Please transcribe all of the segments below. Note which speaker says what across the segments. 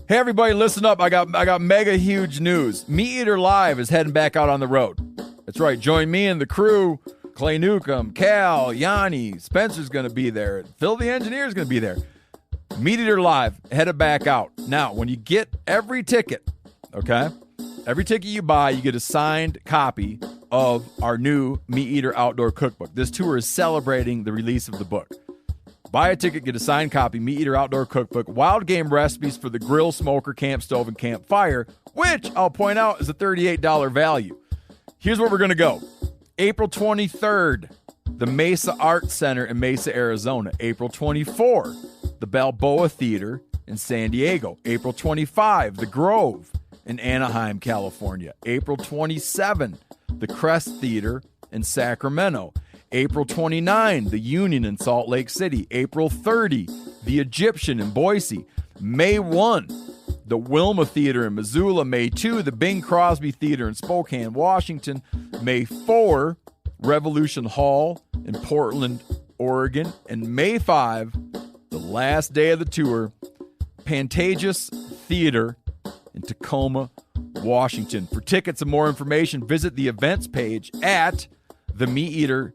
Speaker 1: Hey everybody, listen up. I got mega huge news. Meat Eater Live is heading back out on the road. That's right. Join me and the crew. Clay Newcomb, Cal, Yanni, Spencer's going to be there. Phil the Engineer's going to be there. Meat Eater Live headed back out. Now, when you get every ticket, okay? Every ticket you buy, you get a signed copy of our new Meat Eater Outdoor Cookbook. This tour is celebrating the release of the book. Buy a ticket, get a signed copy, Meat Eater Outdoor Cookbook, wild game recipes for the grill, smoker, camp stove, and campfire, which I'll point out is a $38 value. Here's where we're going to go. April 23rd, the Mesa Art Center in Mesa, Arizona. April 24, the Balboa Theater in San Diego. April 25, the Grove in Anaheim, California. April 27, the Crest Theater in Sacramento. April 29, the Union in Salt Lake City. April 30, the Egyptian in Boise. May 1, the Wilma Theater in Missoula. May 2, the Bing Crosby Theater in Spokane, Washington. May 4, Revolution Hall in Portland, Oregon. And May 5, the last day of the tour, Pantages Theater in Tacoma, Washington. For tickets and more information, visit the events page at themeateater.com.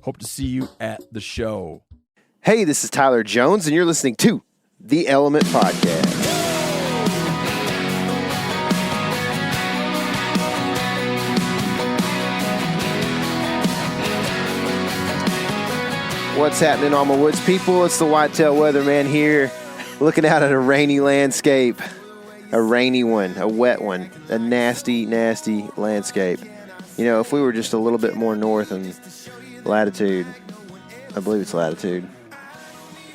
Speaker 1: Hope to see you at the show.
Speaker 2: Hey, this is Tyler Jones, and you're listening to The Element Podcast. What's happening, all my woods people? It's the Whitetail Weatherman here, looking out at a rainy landscape. A rainy one, a wet one, a nasty, nasty landscape. You know, if we were just a little bit more north in latitude, I believe it's latitude.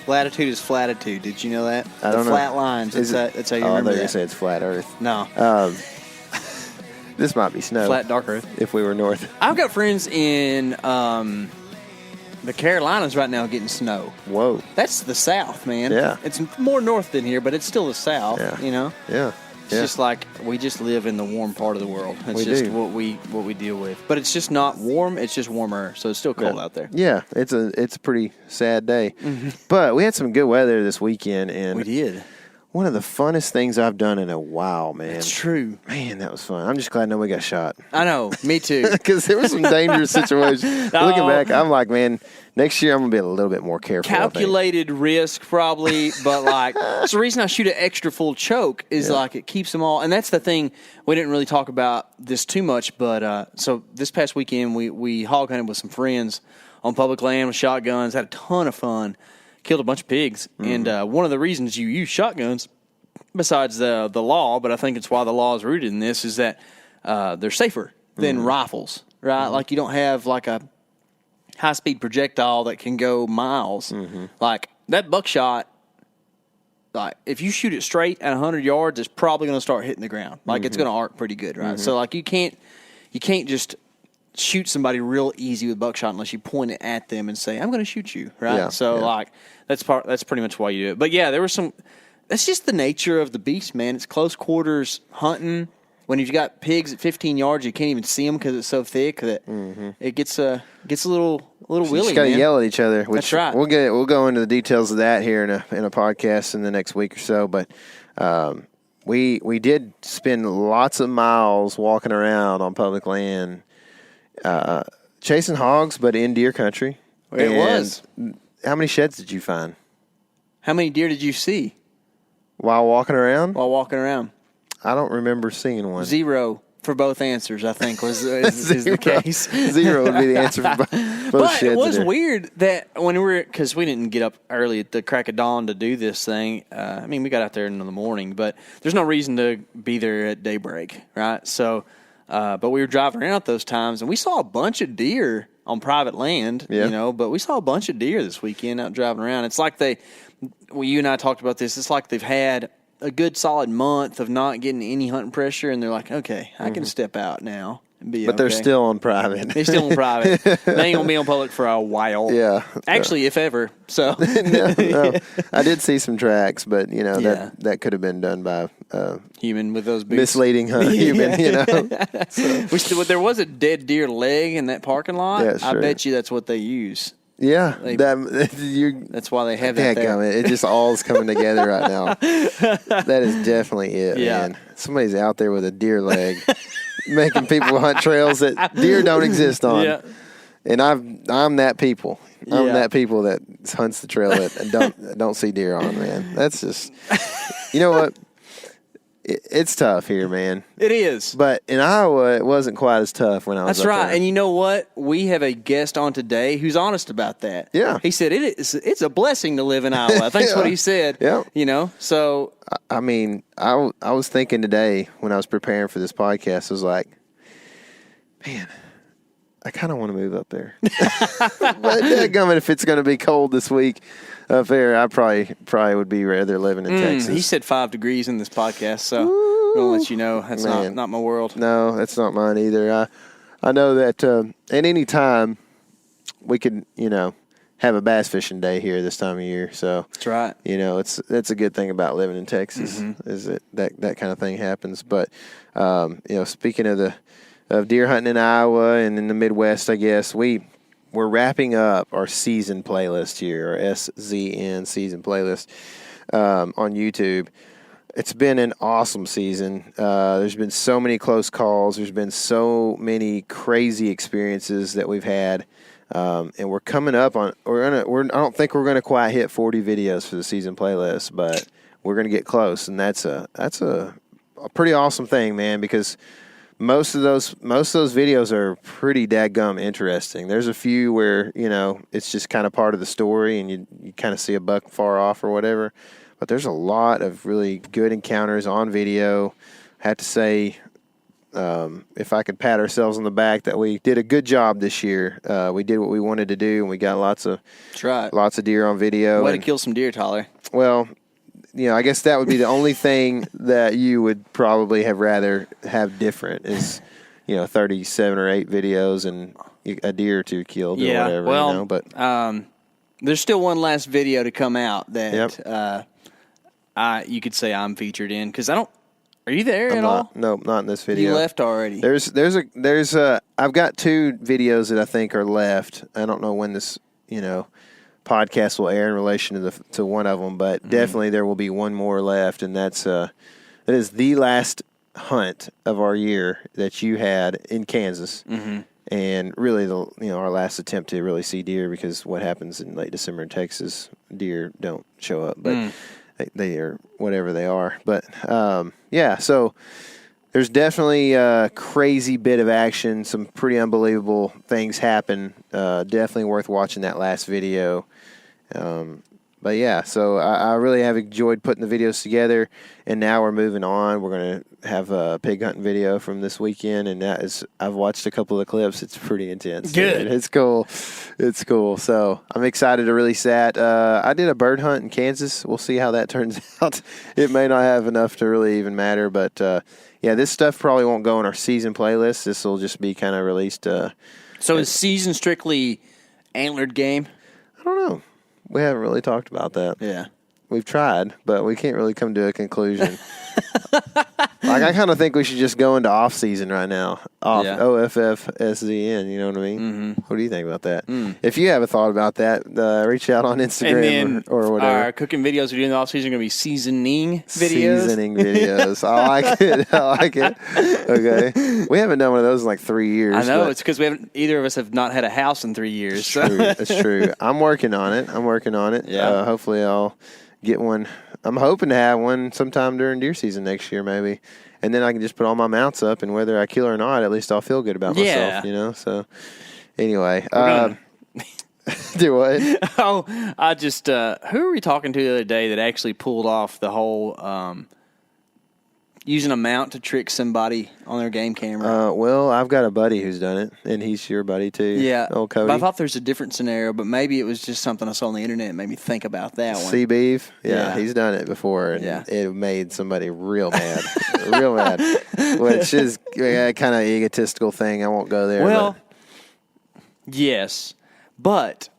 Speaker 3: Latitude is flatitude. Did you know that?
Speaker 2: I don't know.
Speaker 3: Flat lines. That's how you remember that.
Speaker 2: I thought you were going to say it's flat Earth.
Speaker 3: No.
Speaker 2: This might be snow.
Speaker 3: Flat dark Earth.
Speaker 2: If we were north.
Speaker 3: I've got friends in the Carolinas right now getting snow.
Speaker 2: Whoa.
Speaker 3: That's the South, man.
Speaker 2: Yeah.
Speaker 3: It's more north than here, but it's still the South, you know?
Speaker 2: Yeah.
Speaker 3: It's just like we just live in the warm part of the world. It's just what we deal with. But it's just not warm, it's just warmer, so it's still cold out there.
Speaker 2: Yeah, it's a pretty sad day. Mm-hmm. But we had some good weather this weekend, and
Speaker 3: we did.
Speaker 2: One of the funnest things I've done in a while, man.
Speaker 3: It's true.
Speaker 2: Man, that was fun. I'm just glad nobody got shot.
Speaker 3: I know. Me too.
Speaker 2: Because there were some dangerous situations. Looking back, I'm like, man, next year I'm going to be a little bit more careful.
Speaker 3: Calculated risk, probably, but like, it's the reason I shoot an extra full choke is like it keeps them all. And that's the thing, we didn't really talk about this too much, but so this past weekend we hog hunted with some friends on public land with shotguns, had a ton of fun. Killed a bunch of pigs, and one of the reasons you use shotguns, besides the law, but I think it's why the law is rooted in this, is that they're safer than rifles, right? Like you don't have like a high-speed projectile that can go miles. Like that buckshot, like if you shoot it straight at 100 yards, it's probably going to start hitting the ground. Like it's going to arc pretty good, right? So like you can't just shoot somebody real easy with buckshot unless you point it at them and say, I'm going to shoot you, right? Like that's pretty much why you do it. But yeah, there was some, that's just the nature of the beast, man. It's close quarters hunting. When you've got pigs at 15 yards, you can't even see them because it's so thick that it gets a little willy. You just got to
Speaker 2: yell at each other. Which
Speaker 3: that's right.
Speaker 2: We'll go into the details of that here in a podcast in the next week or so. But we did spend lots of miles walking around on public land, chasing hogs, but in deer country.
Speaker 3: It was.
Speaker 2: How many sheds did you find?
Speaker 3: How many deer did you see
Speaker 2: while walking around?
Speaker 3: I
Speaker 2: don't remember seeing one.
Speaker 3: 0 for both answers, I think, is the case.
Speaker 2: 0 would be the answer for both
Speaker 3: but
Speaker 2: sheds.
Speaker 3: It was weird that because we didn't get up early at the crack of dawn to do this thing. I mean, we got out there in the morning, but there's no reason to be there at daybreak, right? So, but we were driving around at those times, and we saw a bunch of deer on private land, you know, but we saw a bunch of deer this weekend out driving around. It's like you and I talked about this, it's like they've had a good solid month of not getting any hunting pressure, and they're like, okay, I can step out now and be
Speaker 2: But they're still on private.
Speaker 3: They're still on private. They ain't going to be on public for a while.
Speaker 2: Yeah.
Speaker 3: Actually, if ever. So
Speaker 2: no. I did see some tracks, but, you know, that could have been done by
Speaker 3: human with those boots.
Speaker 2: Misleading human, you know.
Speaker 3: So. There was a dead deer leg in that parking lot.
Speaker 2: Yeah, sure.
Speaker 3: I bet you that's what they use.
Speaker 2: Yeah,
Speaker 3: That's why they have that there.
Speaker 2: It just all is coming together right now. That is definitely it,
Speaker 3: Yeah.
Speaker 2: man. Somebody's out there with a deer leg, making people hunt trails that deer don't exist on.
Speaker 3: Yeah.
Speaker 2: And I'm that people. I'm
Speaker 3: Yeah.
Speaker 2: that people that hunts the trail that don't see deer on, man. That's just, you know what? It's tough here, man.
Speaker 3: It is.
Speaker 2: But in Iowa, it wasn't quite as tough when I was
Speaker 3: That's
Speaker 2: up
Speaker 3: right.
Speaker 2: there.
Speaker 3: And you know what? We have a guest on today who's honest about that.
Speaker 2: Yeah.
Speaker 3: He said it's a blessing to live in Iowa. I think that's what he said.
Speaker 2: Yeah.
Speaker 3: You know, so.
Speaker 2: I mean, I was thinking today when I was preparing for this podcast, I was like, man, I kind of want to move up there. But dadgummit, if it's going to be cold this week up there, I probably would be rather living in Texas.
Speaker 3: He said 5 degrees in this podcast, so I'm going to let you know that's not my world.
Speaker 2: No, that's not mine either. I know that at any time we could, have a bass fishing day here this time of year. So
Speaker 3: That's right.
Speaker 2: That's a good thing about living in Texas is that kind of thing happens. But speaking of deer hunting in Iowa and in the Midwest, I guess we're wrapping up our season playlist here, our SZN season playlist on YouTube. It's been an awesome season. There's been so many close calls. There's been so many crazy experiences that we've had, and we're coming up on. I don't think we're gonna quite hit 40 videos for the season playlist, but we're gonna get close, and that's a pretty awesome thing, man, because most of those videos are pretty dadgum interesting. There's a few where, it's just kind of part of the story and you kind of see a buck far off or whatever. But there's a lot of really good encounters on video. I have to say, if I could pat ourselves on the back, that we did a good job this year. We did what we wanted to do, and we got lots of deer on video.
Speaker 3: Way to kill some deer, Tyler.
Speaker 2: Well, I guess that would be the only thing that you would probably have rather have different is, 37 or 8 videos and a deer or two killed or whatever.
Speaker 3: Well,
Speaker 2: but
Speaker 3: there's still one last video to come out that you could say I'm featured in because I don't. Are you there at all?
Speaker 2: No, not in this video.
Speaker 3: You left already.
Speaker 2: I've got 2 videos that I think are left. I don't know when this podcast will air in relation to one of them, but definitely there will be one more left, and that is the last hunt of our year that you had in Kansas, and really our last attempt to really see deer, because what happens in late December in Texas, deer don't show up, but they are whatever they are. But so there's definitely a crazy bit of action, some pretty unbelievable things happen. Definitely worth watching that last video. But yeah, so I really have enjoyed putting the videos together, and now we're moving on. We're going to have a pig hunting video from this weekend, and I've watched a couple of clips. It's pretty intense.
Speaker 3: Good.
Speaker 2: It's cool. It's cool. So I'm excited to release that. I did a bird hunt in Kansas. We'll see how that turns out. It may not have enough to really even matter, but this stuff probably won't go on our season playlist. This will just be kind of released.
Speaker 3: So is season strictly antlered game?
Speaker 2: I don't know. We haven't really talked about that.
Speaker 3: Yeah.
Speaker 2: We've tried, but we can't really come to a conclusion. I kind of think we should just go into off season right now. OFFSZN, you know what I mean? Mm-hmm. What do you think about that? If you have a thought about that, reach out on Instagram or whatever.
Speaker 3: Our cooking videos we do in the off season are going to be seasoning videos.
Speaker 2: Seasoning videos. I like it. Okay. We haven't done one of those in like 3 years.
Speaker 3: I know. It's because either of us have not had a house in 3 years.
Speaker 2: That's true. I'm working on it.
Speaker 3: Yeah.
Speaker 2: Hopefully I'll get one. I'm hoping to have one sometime during deer season next year, maybe. And then I can just put all my mounts up, and whether I kill or not, at least I'll feel good about myself, So, anyway. Do what?
Speaker 3: Oh, I just, who were we talking to the other day that actually pulled off the whole using a mount to trick somebody on their game camera?
Speaker 2: Well, I've got a buddy who's done it, and he's your buddy too.
Speaker 3: Yeah.
Speaker 2: Old Cody.
Speaker 3: But I thought there's a different scenario, but maybe it was just something I saw on the internet and made me think about that one.
Speaker 2: C-Beef? Yeah, he's done it before, and it made somebody real mad. Real mad. Which is kind of egotistical thing. I won't go there.
Speaker 3: Well, yes, but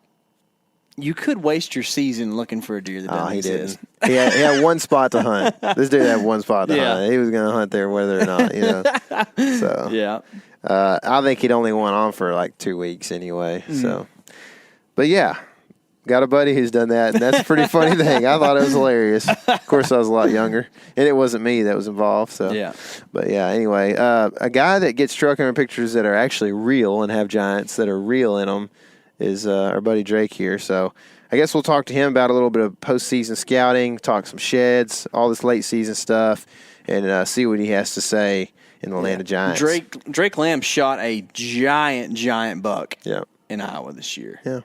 Speaker 3: you could waste your season looking for a deer that doesn't exist.
Speaker 2: He had one spot to hunt. This dude had one spot to hunt. He was going to hunt there whether or not, So
Speaker 3: yeah,
Speaker 2: I think he'd only went on for like 2 weeks anyway. So, But yeah, got a buddy who's done that, and that's a pretty funny thing. I thought it was hilarious. Of course, I was a lot younger, and it wasn't me that was involved. So
Speaker 3: Yeah.
Speaker 2: But yeah, anyway, a guy that gets truck hunter pictures that are actually real and have giants that are real in them is our buddy Drake here. So I guess we'll talk to him about a little bit of postseason scouting, talk some sheds, all this late season stuff, and see what he has to say in the land of giants.
Speaker 3: Drake Lamb shot a giant buck
Speaker 2: Yeah.
Speaker 3: in Iowa this year.
Speaker 2: Yeah.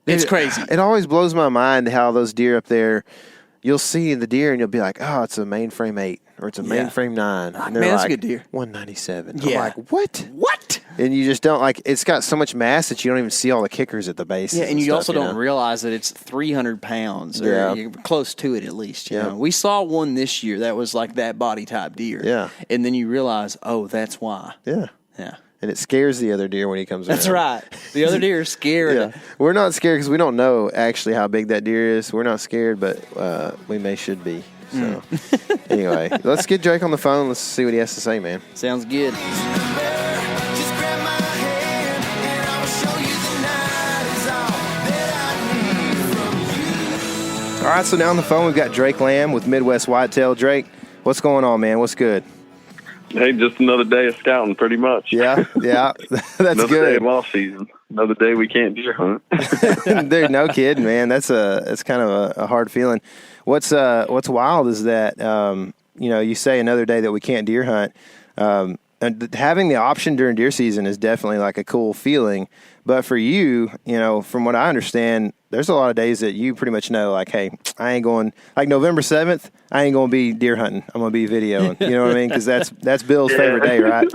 Speaker 3: It's crazy.
Speaker 2: It always blows my mind how those deer up there, you'll see the deer and you'll be like, oh, it's a mainframe 8 or it's a mainframe 9. And they're
Speaker 3: man, that's
Speaker 2: like,
Speaker 3: a good deer.
Speaker 2: 197.
Speaker 3: Yeah.
Speaker 2: I'm like, what?
Speaker 3: What?
Speaker 2: And you just don't it's got so much mass that you don't even see all the kickers at the base.
Speaker 3: Yeah, and you
Speaker 2: stuff,
Speaker 3: also
Speaker 2: you
Speaker 3: don't
Speaker 2: know?
Speaker 3: realize that it's 300 pounds. Or
Speaker 2: Yeah.
Speaker 3: you're close to it at least. You
Speaker 2: Yeah.
Speaker 3: know? We saw one this year that was like that body type deer.
Speaker 2: Yeah.
Speaker 3: And then you realize, oh, that's why.
Speaker 2: Yeah.
Speaker 3: Yeah.
Speaker 2: And it scares the other deer when he comes
Speaker 3: That's
Speaker 2: around.
Speaker 3: right. The other deer are scared.
Speaker 2: Yeah. We're not scared because we don't know actually how big that deer is. We're not scared, but we should be. So anyway, let's get Drake on the phone. Let's see what he has to say, man.
Speaker 3: Sounds good.
Speaker 2: All right, so now on the phone we've got Drake Lamb with Midwest Whitetail. Drake, what's going on, man? What's good?
Speaker 4: Hey, just another day of scouting, pretty much.
Speaker 2: Yeah, that's
Speaker 4: another
Speaker 2: good.
Speaker 4: day of off season. Another day we can't deer hunt.
Speaker 2: Dude, no kidding, man. That's kind of a hard feeling. What's wild is that you say another day that we can't deer hunt. And having the option during deer season is definitely like a cool feeling. But for you, from what I understand, there's a lot of days that you pretty much know, like, hey, I ain't going, like November 7th, I ain't going to be deer hunting. I'm going to be videoing. You know what I mean? Because that's Bill's favorite day, right?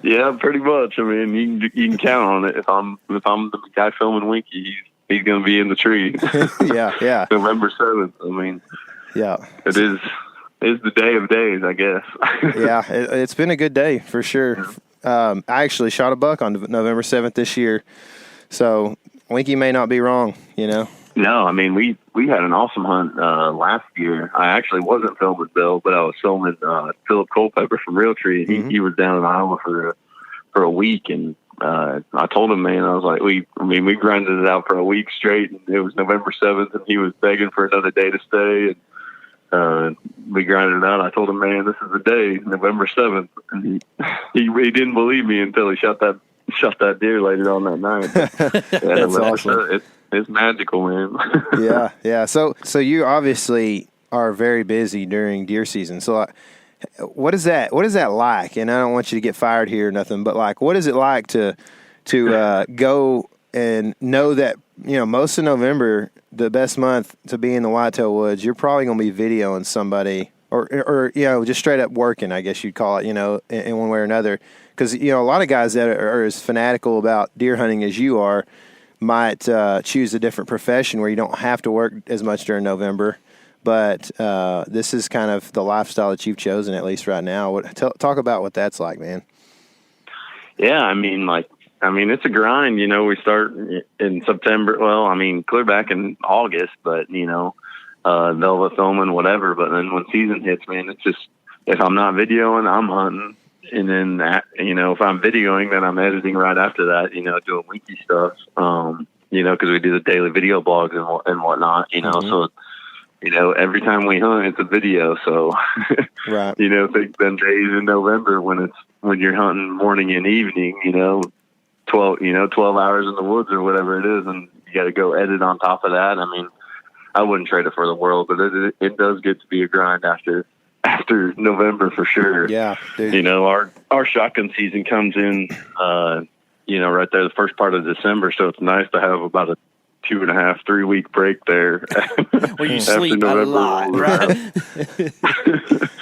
Speaker 4: Yeah, pretty much. I mean, you can count on it. If I'm the guy filming Winke, he's going to be in the tree.
Speaker 2: Yeah.
Speaker 4: November 7th. I mean,
Speaker 2: yeah,
Speaker 4: it is the day of days, I guess.
Speaker 2: Yeah, it's been a good day for sure. I actually shot a buck on November 7th this year, so Winke may not be wrong, No,
Speaker 4: I mean, we had an awesome hunt last year. I actually wasn't filming Bill, but I was filming Philip Culpepper from Realtree. He was down in Iowa for a week, and I told him, man, I was like, we grinded it out for a week straight, and it was November 7th, and he was begging for another day to stay, and we grinded it out. I told him, man, this is the day, November 7th, and he didn't believe me until he shot that deer later on that night.
Speaker 2: That's awesome.
Speaker 4: It's magical, man.
Speaker 2: Yeah. So you obviously are very busy during deer season. So what is that like? And I don't want you to get fired here or nothing, but like, what is it like to go and know that, most of November, the best month to be in the whitetail woods, you're probably going to be videoing somebody or just straight up working, I guess you'd call it, in one way or another. Because, a lot of guys that are as fanatical about deer hunting as you are might choose a different profession where you don't have to work as much during November. But this is kind of the lifestyle that you've chosen, at least right now. Talk about what that's like, man.
Speaker 4: Yeah, I mean, it's a grind. We start in September. Well, clear back in August, but, velvet filming, whatever. But then when season hits, man, it's just, if I'm not videoing, I'm hunting. And then, if I'm videoing, then I'm editing right after that, doing Winke stuff, because we do the daily video blogs and whatnot, so, every time we hunt, it's a video. So,
Speaker 2: right.
Speaker 4: Think them days in November when you're hunting morning and evening, 12 hours in the woods or whatever it is, and you got to go edit on top of that. I wouldn't trade it for the world, but it does get to be a grind after November for sure.
Speaker 2: Yeah, dude.
Speaker 4: Our shotgun season comes in, right there the first part of December. So it's nice to have about a 2.5-3 week break there.
Speaker 3: Where you sleep a lot, right?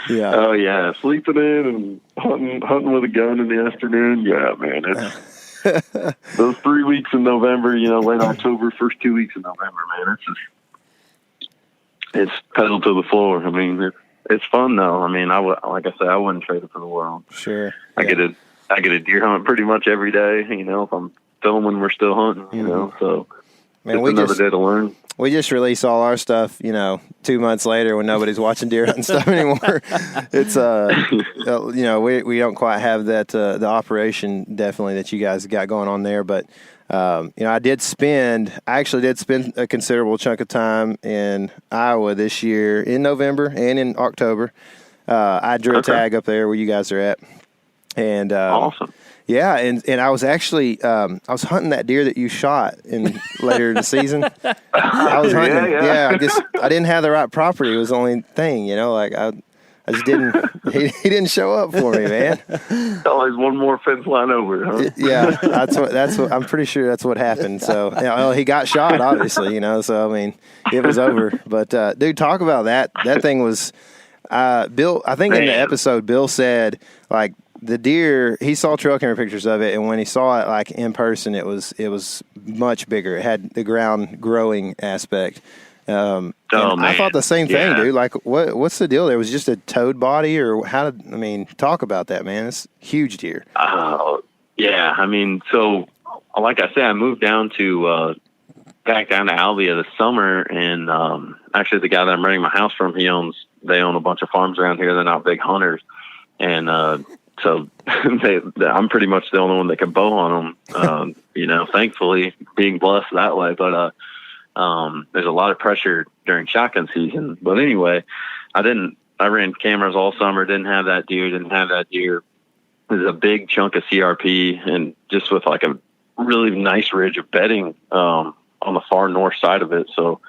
Speaker 2: Yeah.
Speaker 4: Oh yeah, sleeping in and hunting with a gun in the afternoon. Yeah, man, it's those 3 weeks in November. Late October, first 2 weeks in November, man. It's pedal to the floor. It's fun though. Like I said, I wouldn't trade it for the world.
Speaker 2: Sure.
Speaker 4: I get a deer hunt pretty much every day. If I'm filming, we're still hunting. So
Speaker 2: man,
Speaker 4: it's another day to learn.
Speaker 2: we just release all our stuff, 2 months later when nobody's watching deer hunting stuff anymore. It's we don't quite have that the operation definitely that you guys got going on there, but I actually did spend a considerable chunk of time in Iowa this year in November and in October. I drew a tag up there where you guys are at, and
Speaker 4: awesome.
Speaker 2: Yeah, and I was actually I was hunting that deer that you shot later in the season. I was hunting. Yeah, I didn't have the right property. It was the only thing, I just didn't. He didn't show up for me, man.
Speaker 4: Always one more fence line over, huh?
Speaker 2: Yeah, that's what I'm pretty sure that's what happened. So he got shot, obviously, So I mean, it was over. But dude, talk about that. That thing was Bill. I think in the episode, Bill said like the deer. He saw trail camera pictures of it, and when he saw it like in person, it was much bigger. It had the ground growing aspect. Man. I thought the same thing, dude. Like, what's the deal there? Was it just a toad body, or talk about that, man. It's huge deer.
Speaker 4: Yeah. I mean, so like I said, I moved down back down to Albia this summer, and actually the guy that I'm renting my house from, they own a bunch of farms around here. They're not big hunters, and so I'm pretty much the only one that can bow on them. Thankfully, being blessed that way, but. There's a lot of pressure during shotgun season, but anyway, I ran cameras all summer. Didn't have that deer. There's a big chunk of CRP, and just with like a really nice ridge of bedding, on the far north side of it. So,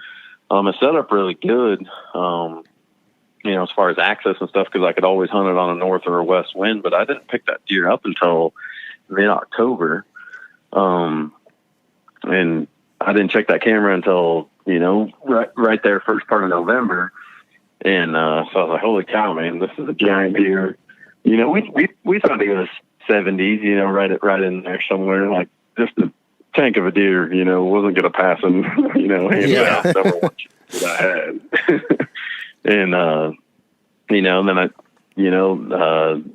Speaker 4: it set up really good, as far as access and stuff, cause I could always hunt it on a north or a west wind, but I didn't pick that deer up until mid-October. And I didn't check that camera until, right there, first part of November. And so I was like, holy cow, man, this is a giant deer. We thought he was 70s, right in there somewhere, like just a tank of a deer, wasn't going to pass him, hand out number one that I had. And, then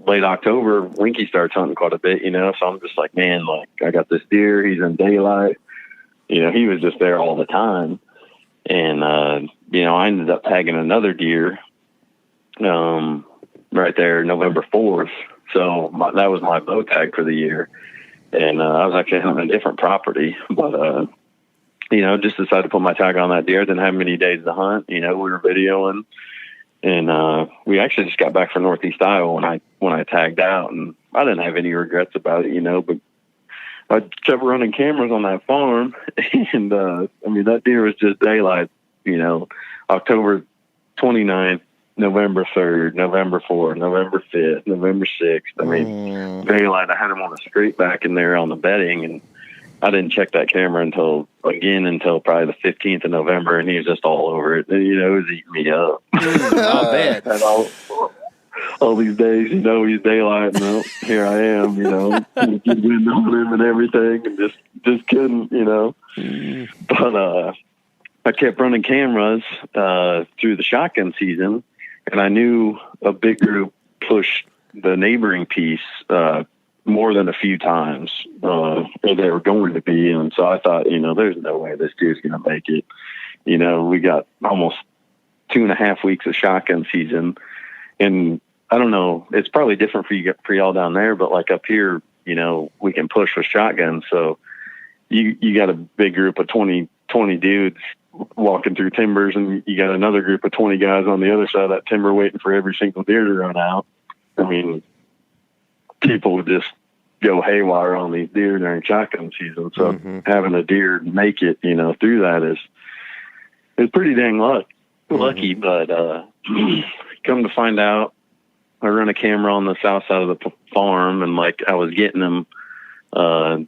Speaker 4: late October, Winke starts hunting quite a bit, so I'm just like, man, like I got this deer, he's in daylight. He was just there all the time. And, I ended up tagging another deer right there November 4th. So that was my bow tag for the year. And I was actually hunting a different property. But, just decided to put my tag on that deer. Didn't have many days to hunt. We were videoing. And we actually just got back from Northeast Iowa when I tagged out. And I didn't have any regrets about it, but I kept running cameras on that farm, and that deer was just daylight. October 29th, November 3rd, November 4th, November 5th, November 6th. Daylight. I had him on a straight back in there on the bedding, and I didn't check that camera until probably the 15th of November, and he was just all over it. It was eating me up.
Speaker 3: Not bad.
Speaker 4: And all these days, he's daylight, and here I am, wind on him and everything, and just couldn't, But I kept running cameras through the shotgun season, and I knew a big group pushed the neighboring piece more than a few times, or they were going to be, and so I thought, there's no way this deer's going to make it. We got almost 2.5 weeks of shotgun season, and I don't know, it's probably different for y'all down there, but like up here, we can push with shotguns. So you got a big group of 20 dudes walking through timbers, and you got another group of 20 guys on the other side of that timber waiting for every single deer to run out. I mean, people would just go haywire on these deer during shotgun season. So having a deer make it, through that is pretty dang lucky. But come to find out, I run a camera on the south side of the farm, and like I was getting them in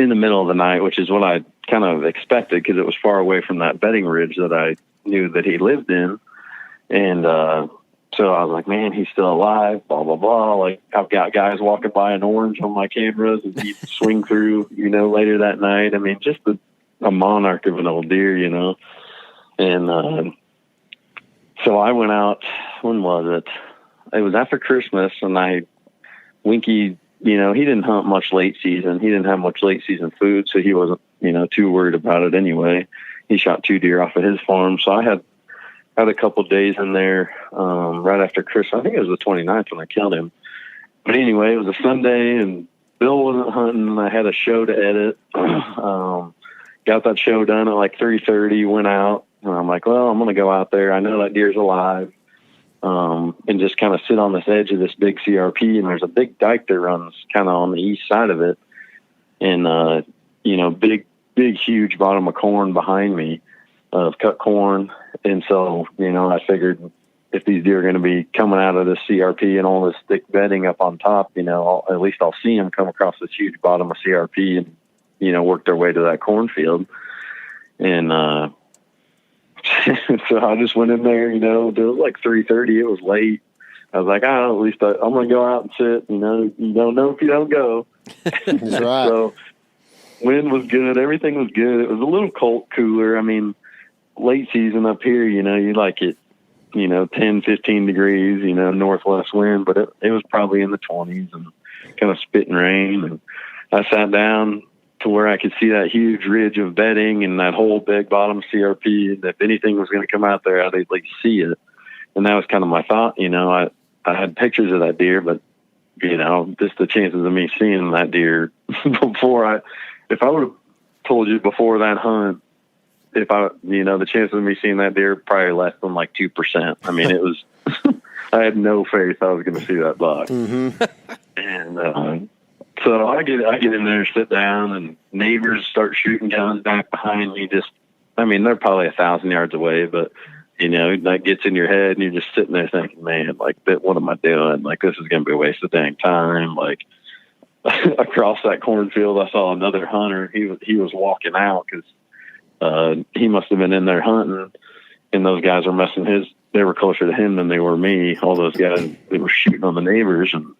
Speaker 4: the middle of the night, which is what I kind of expected because it was far away from that bedding ridge that I knew that he lived in. And so I was like, man, he's still alive, blah, blah, blah. Like I've got guys walking by in orange on my cameras, and he'd swing through, later that night. I mean, just a monarch of an old deer, And so I went out, when was it? It was after Christmas, and Winke, he didn't hunt much late season. He didn't have much late season food, so he wasn't, too worried about it anyway. he shot 2 deer off of his farm. So I had a couple days in there right after Christmas. I think it was the 29th when I killed him. But anyway, it was a Sunday, and Bill wasn't hunting, and I had a show to edit. Got that show done at like 3:30, went out, and I'm like, well, I'm going to go out there. I know that deer's alive, and just kind of sit on this edge of this big CRP, and there's a big dike that runs kind of on the east side of it, and, big, huge bottom of corn behind me, of cut corn. And so, I figured if these deer are going to be coming out of this CRP and all this thick bedding up on top, at least I'll see them come across this huge bottom of CRP and, work their way to that cornfield. And so I just went in there, it was like 3:30. It was late. I was like, at least I'm going to go out and sit. You don't know if you don't go.
Speaker 2: That's right.
Speaker 4: So wind was good. Everything was good. It was a little cold, cooler. I mean, late season up here, you like it, 10, 15 degrees, northwest wind, but it was probably in the 20s and kind of spitting rain. And I sat down to where I could see that huge ridge of bedding and that whole big bottom CRP. And if anything was going to come out there, I'd at least see it. And that was kind of my thought. I had pictures of that deer, but, just the chances of me seeing that deer if I would have told you before that hunt, the chances of me seeing that deer probably less than like 2%. I mean, it was, I had no faith I was going to see that buck.
Speaker 2: Mm-hmm.
Speaker 4: And, so I get in there, sit down, and neighbors start shooting guns back behind me. They're probably 1,000 yards away, but that gets in your head and you're just sitting there thinking, man, like, what am I doing? Like, this is going to be a waste of dang time. Like, across that cornfield, I saw another hunter. He was walking out because he must have been in there hunting, and those guys were they were closer to him than they were me. All those guys, they were shooting on the neighbors. And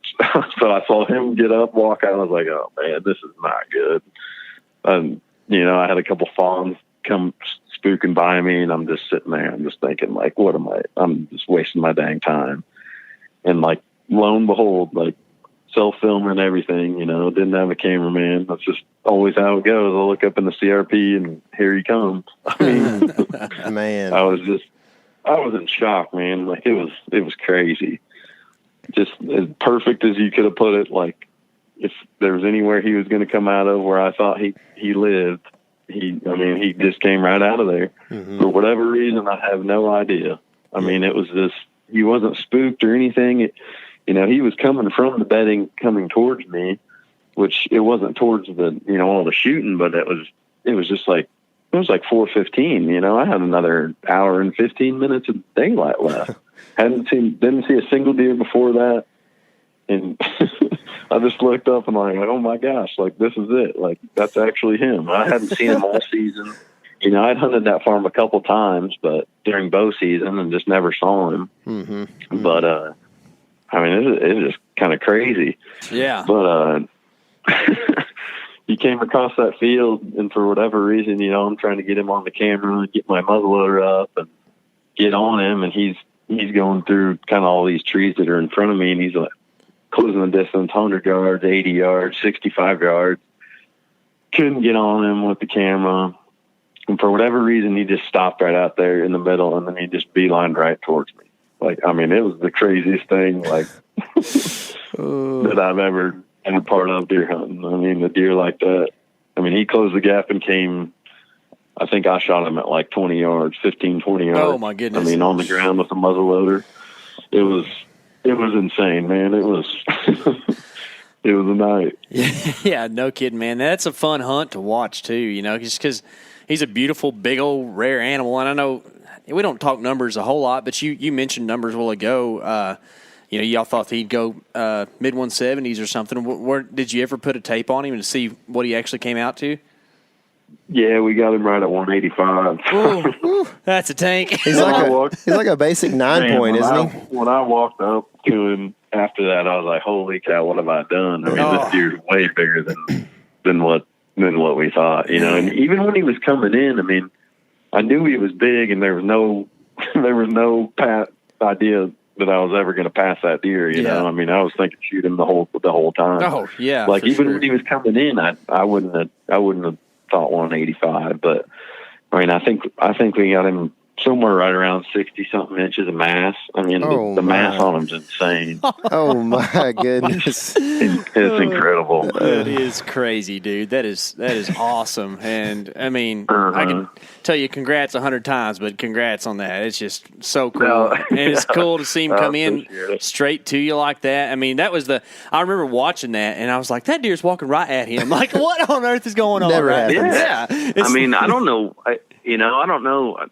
Speaker 4: so I saw him get up, walk out. I was like, oh man, this is not good. I had a couple fawns come spooking by me, and I'm just sitting there. I'm just thinking, like, I'm just wasting my dang time. And like, lo and behold, like, self-film and everything, didn't have a cameraman. That's just always how it goes. I look up in the CRP and here he comes. I mean,
Speaker 2: man,
Speaker 4: I was in shock, man. Like, it was crazy. Just as perfect as you could have put it. Like, if there was anywhere he was going to come out of where I thought he lived, he just came right out of there. Mm-hmm. For whatever reason, I have no idea. I mean, it was just, he wasn't spooked or anything. He was coming from the bedding, coming towards me, which it wasn't towards the, all the shooting, but it was just like, it was like 4:15. I had another hour and 15 minutes of daylight left. Didn't see a single deer before that. And I just looked up and like, oh my gosh, like, this is it. Like, that's actually him. I hadn't seen him all season. I'd hunted that farm a couple times, but during bow season, and just never saw him. Mm-hmm. Mm-hmm. But, it was just kind of crazy.
Speaker 3: Yeah.
Speaker 4: But, he came across that field, and for whatever reason, I'm trying to get him on the camera and get my muzzleloader up and get on him, and he's going through kind of all these trees that are in front of me, and he's like closing the distance, 100 yards, 80 yards, 65 yards. Couldn't get on him with the camera, and for whatever reason, he just stopped right out there in the middle, and then he just beelined right towards me. Like, it was the craziest thing, like, that I've ever been a part of deer hunting. The deer like that. He closed the gap and came. I think I shot him at like 20 yards, 15, 20 yards.
Speaker 3: Oh my goodness.
Speaker 4: On the ground with a muzzleloader. It was insane, man. It was a night.
Speaker 3: Yeah, no kidding, man. That's a fun hunt to watch too, just because he's a beautiful, big old rare animal. And I know we don't talk numbers a whole lot, but you mentioned numbers a while ago. Y'all thought he'd go mid 170s or something. Where did you ever put a tape on him to see what he actually came out to?
Speaker 4: Yeah, we got him right at 185.
Speaker 3: Ooh, that's a tank.
Speaker 2: He's like a basic 9-point, isn't he?
Speaker 4: When I walked up to him after that, I was like, "Holy cow, what have I done?" This deer's way bigger than what we thought, And even when he was coming in, I knew he was big, and there was no idea that I was ever going to pass that deer. You know, I was thinking shoot him the whole time.
Speaker 3: Oh yeah,
Speaker 4: like even when he was coming in, I wouldn't have thought 185, but I mean, I think we got him somewhere right around 60-something inches of mass. I mean, the mass on him's insane.
Speaker 2: Oh my goodness.
Speaker 4: It's incredible.
Speaker 3: That is crazy, dude. That is awesome. And I mean, I can tell you congrats 100 times, but congrats on that. It's just so cool.
Speaker 4: No,
Speaker 3: and it's cool to see him come in
Speaker 4: it.
Speaker 3: straight to you like that. I mean, I remember watching that and I was like, that deer's walking right at him. Like, what on earth is going on?
Speaker 2: Never
Speaker 3: right?
Speaker 2: happens.
Speaker 3: Yeah.
Speaker 4: I mean, I don't know. I don't know.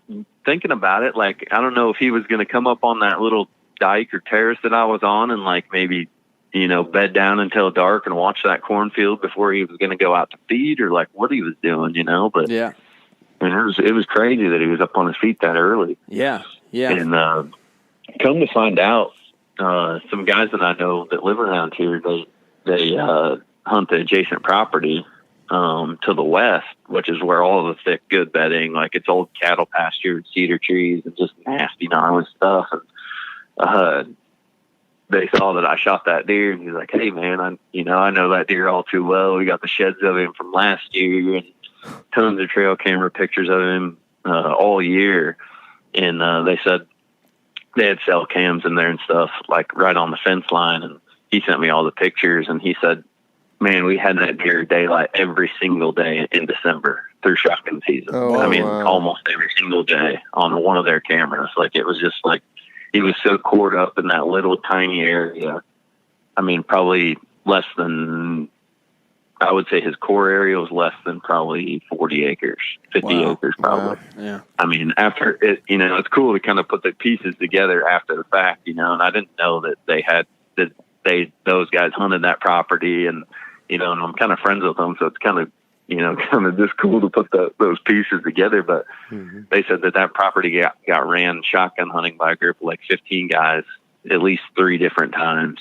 Speaker 4: Thinking about it, like, I don't know if he was going to come up on that little dike or terrace that I was on and, like, maybe, bed down until dark and watch that cornfield before he was going to go out to feed, or, like, what he was doing, But,
Speaker 3: yeah.
Speaker 4: I mean, it was crazy that he was up on his feet that early.
Speaker 3: Yeah, yeah.
Speaker 4: And come to find out, some guys that I know that live around here, they hunt the adjacent property to the west, which is where all the thick, good bedding, like it's old cattle pasture and cedar trees and just nasty, gnarly stuff. And they saw that I shot that deer, and he's like, "Hey, man, I know that deer all too well. We got the sheds of him from last year and tons of trail camera pictures of him all year." And they said they had cell cams in there and stuff, like right on the fence line. And he sent me all the pictures, and he said, "Man, we had that deer daylight every single day in December through shotgun season. Almost every single day on one of their cameras. Like, it was just like he was so cored up in that little tiny area. I mean, probably less than, I would say his core area was less than probably 40 acres, 50 acres probably.
Speaker 2: Wow. Yeah.
Speaker 4: I mean, after it, it's cool to kind of put the pieces together after the fact, and I didn't know that those guys hunted that property, and and I'm kind of friends with them, so it's kind of just cool to put those pieces together. But they said that property got ran shotgun hunting by a group of like 15 guys at least 3 different times,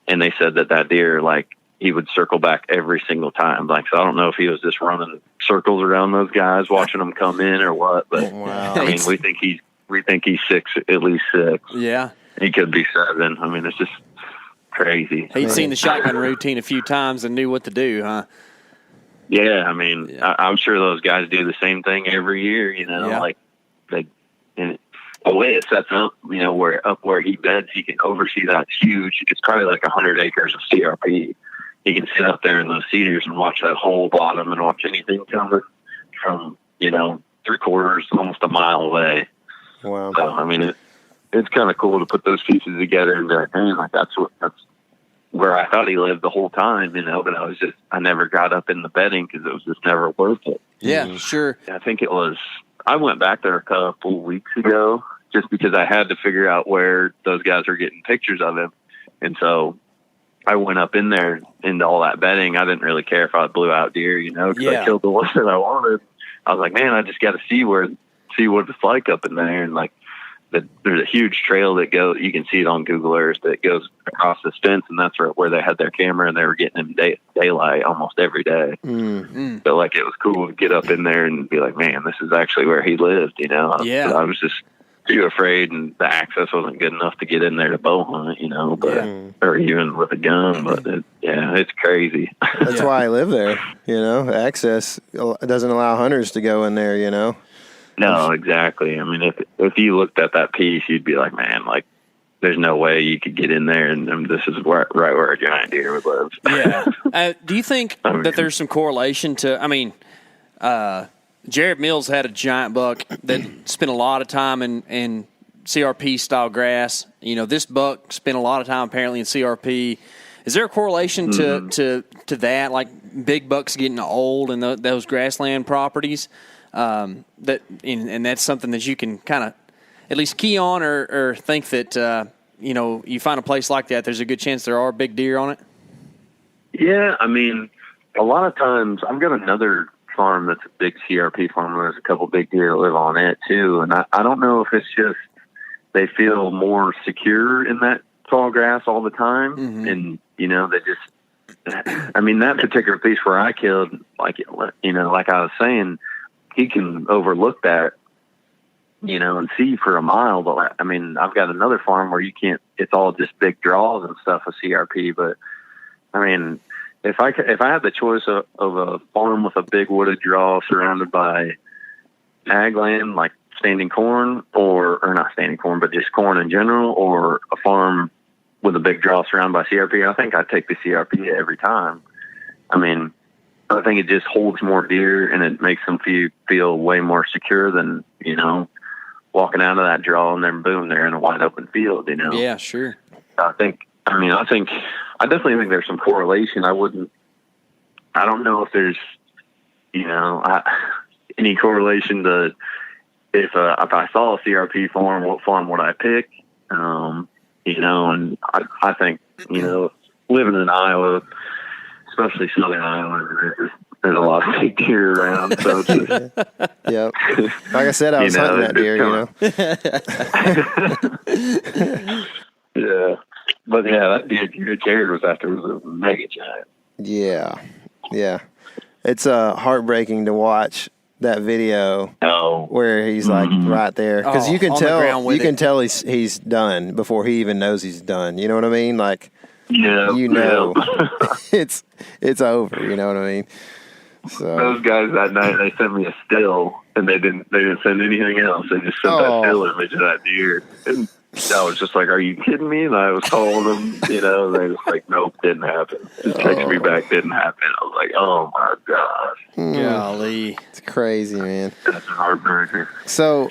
Speaker 4: and they said that deer, like, he would circle back every single time. Like, so I don't know if he was just running circles around those guys, watching them come in or what. But I mean, we think he's 6, at least 6.
Speaker 3: Yeah,
Speaker 4: he could be 7. I mean, it's just crazy.
Speaker 3: He'd seen the shotgun routine a few times and knew what to do, huh?
Speaker 4: Yeah, I mean, yeah. I'm sure those guys do the same thing every year, like and the way it sets up, where he beds, he can oversee that huge, it's probably like 100 acres of CRP. He can sit up there in those cedars and watch that whole bottom and watch anything coming from, 3/4, almost a mile away.
Speaker 2: Wow.
Speaker 4: So, I mean, it's kind of cool to put those pieces together and be like, man, like that's where I thought he lived the whole time, but I never got up in the bedding because it was just never worth it.
Speaker 3: Yeah, sure.
Speaker 4: I think I went back there a couple weeks ago just because I had to figure out where those guys are getting pictures of him. And so I went up in there into all that bedding. I didn't really care if I blew out deer, because I killed the one that I wanted. I was like, man, I just got to see what it's like up in there. And like, there's a huge trail that goes, you can see it on Google Earth, that goes across this fence, and that's where they had their camera, and they were getting him daylight almost every day.
Speaker 2: Mm-hmm.
Speaker 4: So like, it was cool to get up in there and be like, man, this is actually where he lived,
Speaker 3: Yeah.
Speaker 4: I was just too afraid, and the access wasn't good enough to get in there to bow hunt, or even with a gun, but it's crazy.
Speaker 2: That's why I live there, access doesn't allow hunters to go in there,
Speaker 4: No, exactly. I mean, if you looked at that piece, you'd be like, man, like, there's no way you could get in there, and this is right where a giant deer would live.
Speaker 3: Yeah. Do you think that there's some correlation to, Jared Mills had a giant buck that spent a lot of time in CRP-style grass. This buck spent a lot of time apparently in CRP. Is there a correlation to that, like big bucks getting old in those grassland properties? And that's something that you can kind of at least key on or think that, you find a place like that, there's a good chance there are big deer on it?
Speaker 4: Yeah, I mean, a lot of times I've got another farm that's a big CRP farm. There's a couple big deer that live on it too. And I don't know if it's just they feel more secure in that tall grass all the time. Mm-hmm. And, they just, I mean, that particular piece where I killed, like I was saying, he can overlook that, and see for a mile. But I mean, I've got another farm where you can't, it's all just big draws and stuff with CRP. But I mean, if I had the choice of a farm with a big wooded draw surrounded by ag land, like standing corn or not standing corn, but just corn in general, or a farm with a big draw surrounded by CRP, I think I'd take the CRP every time. I mean, I think it just holds more deer and it makes them feel way more secure than, you know, walking out of that draw and then boom, they're in a wide open field, you know?
Speaker 3: Yeah, sure.
Speaker 4: I definitely think there's some correlation. I don't know if there's, you know, any correlation to if I saw a CRP farm, what farm would I pick? You know, and I think, you know, living in Iowa, especially southern Iowa, there's a lot of big deer around. So it's just,
Speaker 2: Yep. Like I said, I was hunting that deer,
Speaker 4: Yeah. But yeah, that deer Jared was after was a mega giant.
Speaker 2: Yeah. Yeah. It's heartbreaking to watch that video where he's like right there, because you can tell he's done before he even knows he's done. You know what I mean? Like, it's over. You know what I mean? So
Speaker 4: those guys that night, they sent me a still, and they didn't send anything else. They just sent that still image of that deer, and I was just like, "Are you kidding me?" And I was calling them, you know, and they was like, "Nope, didn't happen." Just text me back, didn't happen. I was like, "Oh my gosh,
Speaker 3: golly,
Speaker 2: it's crazy, man."
Speaker 4: That's a heartbreaker.
Speaker 2: So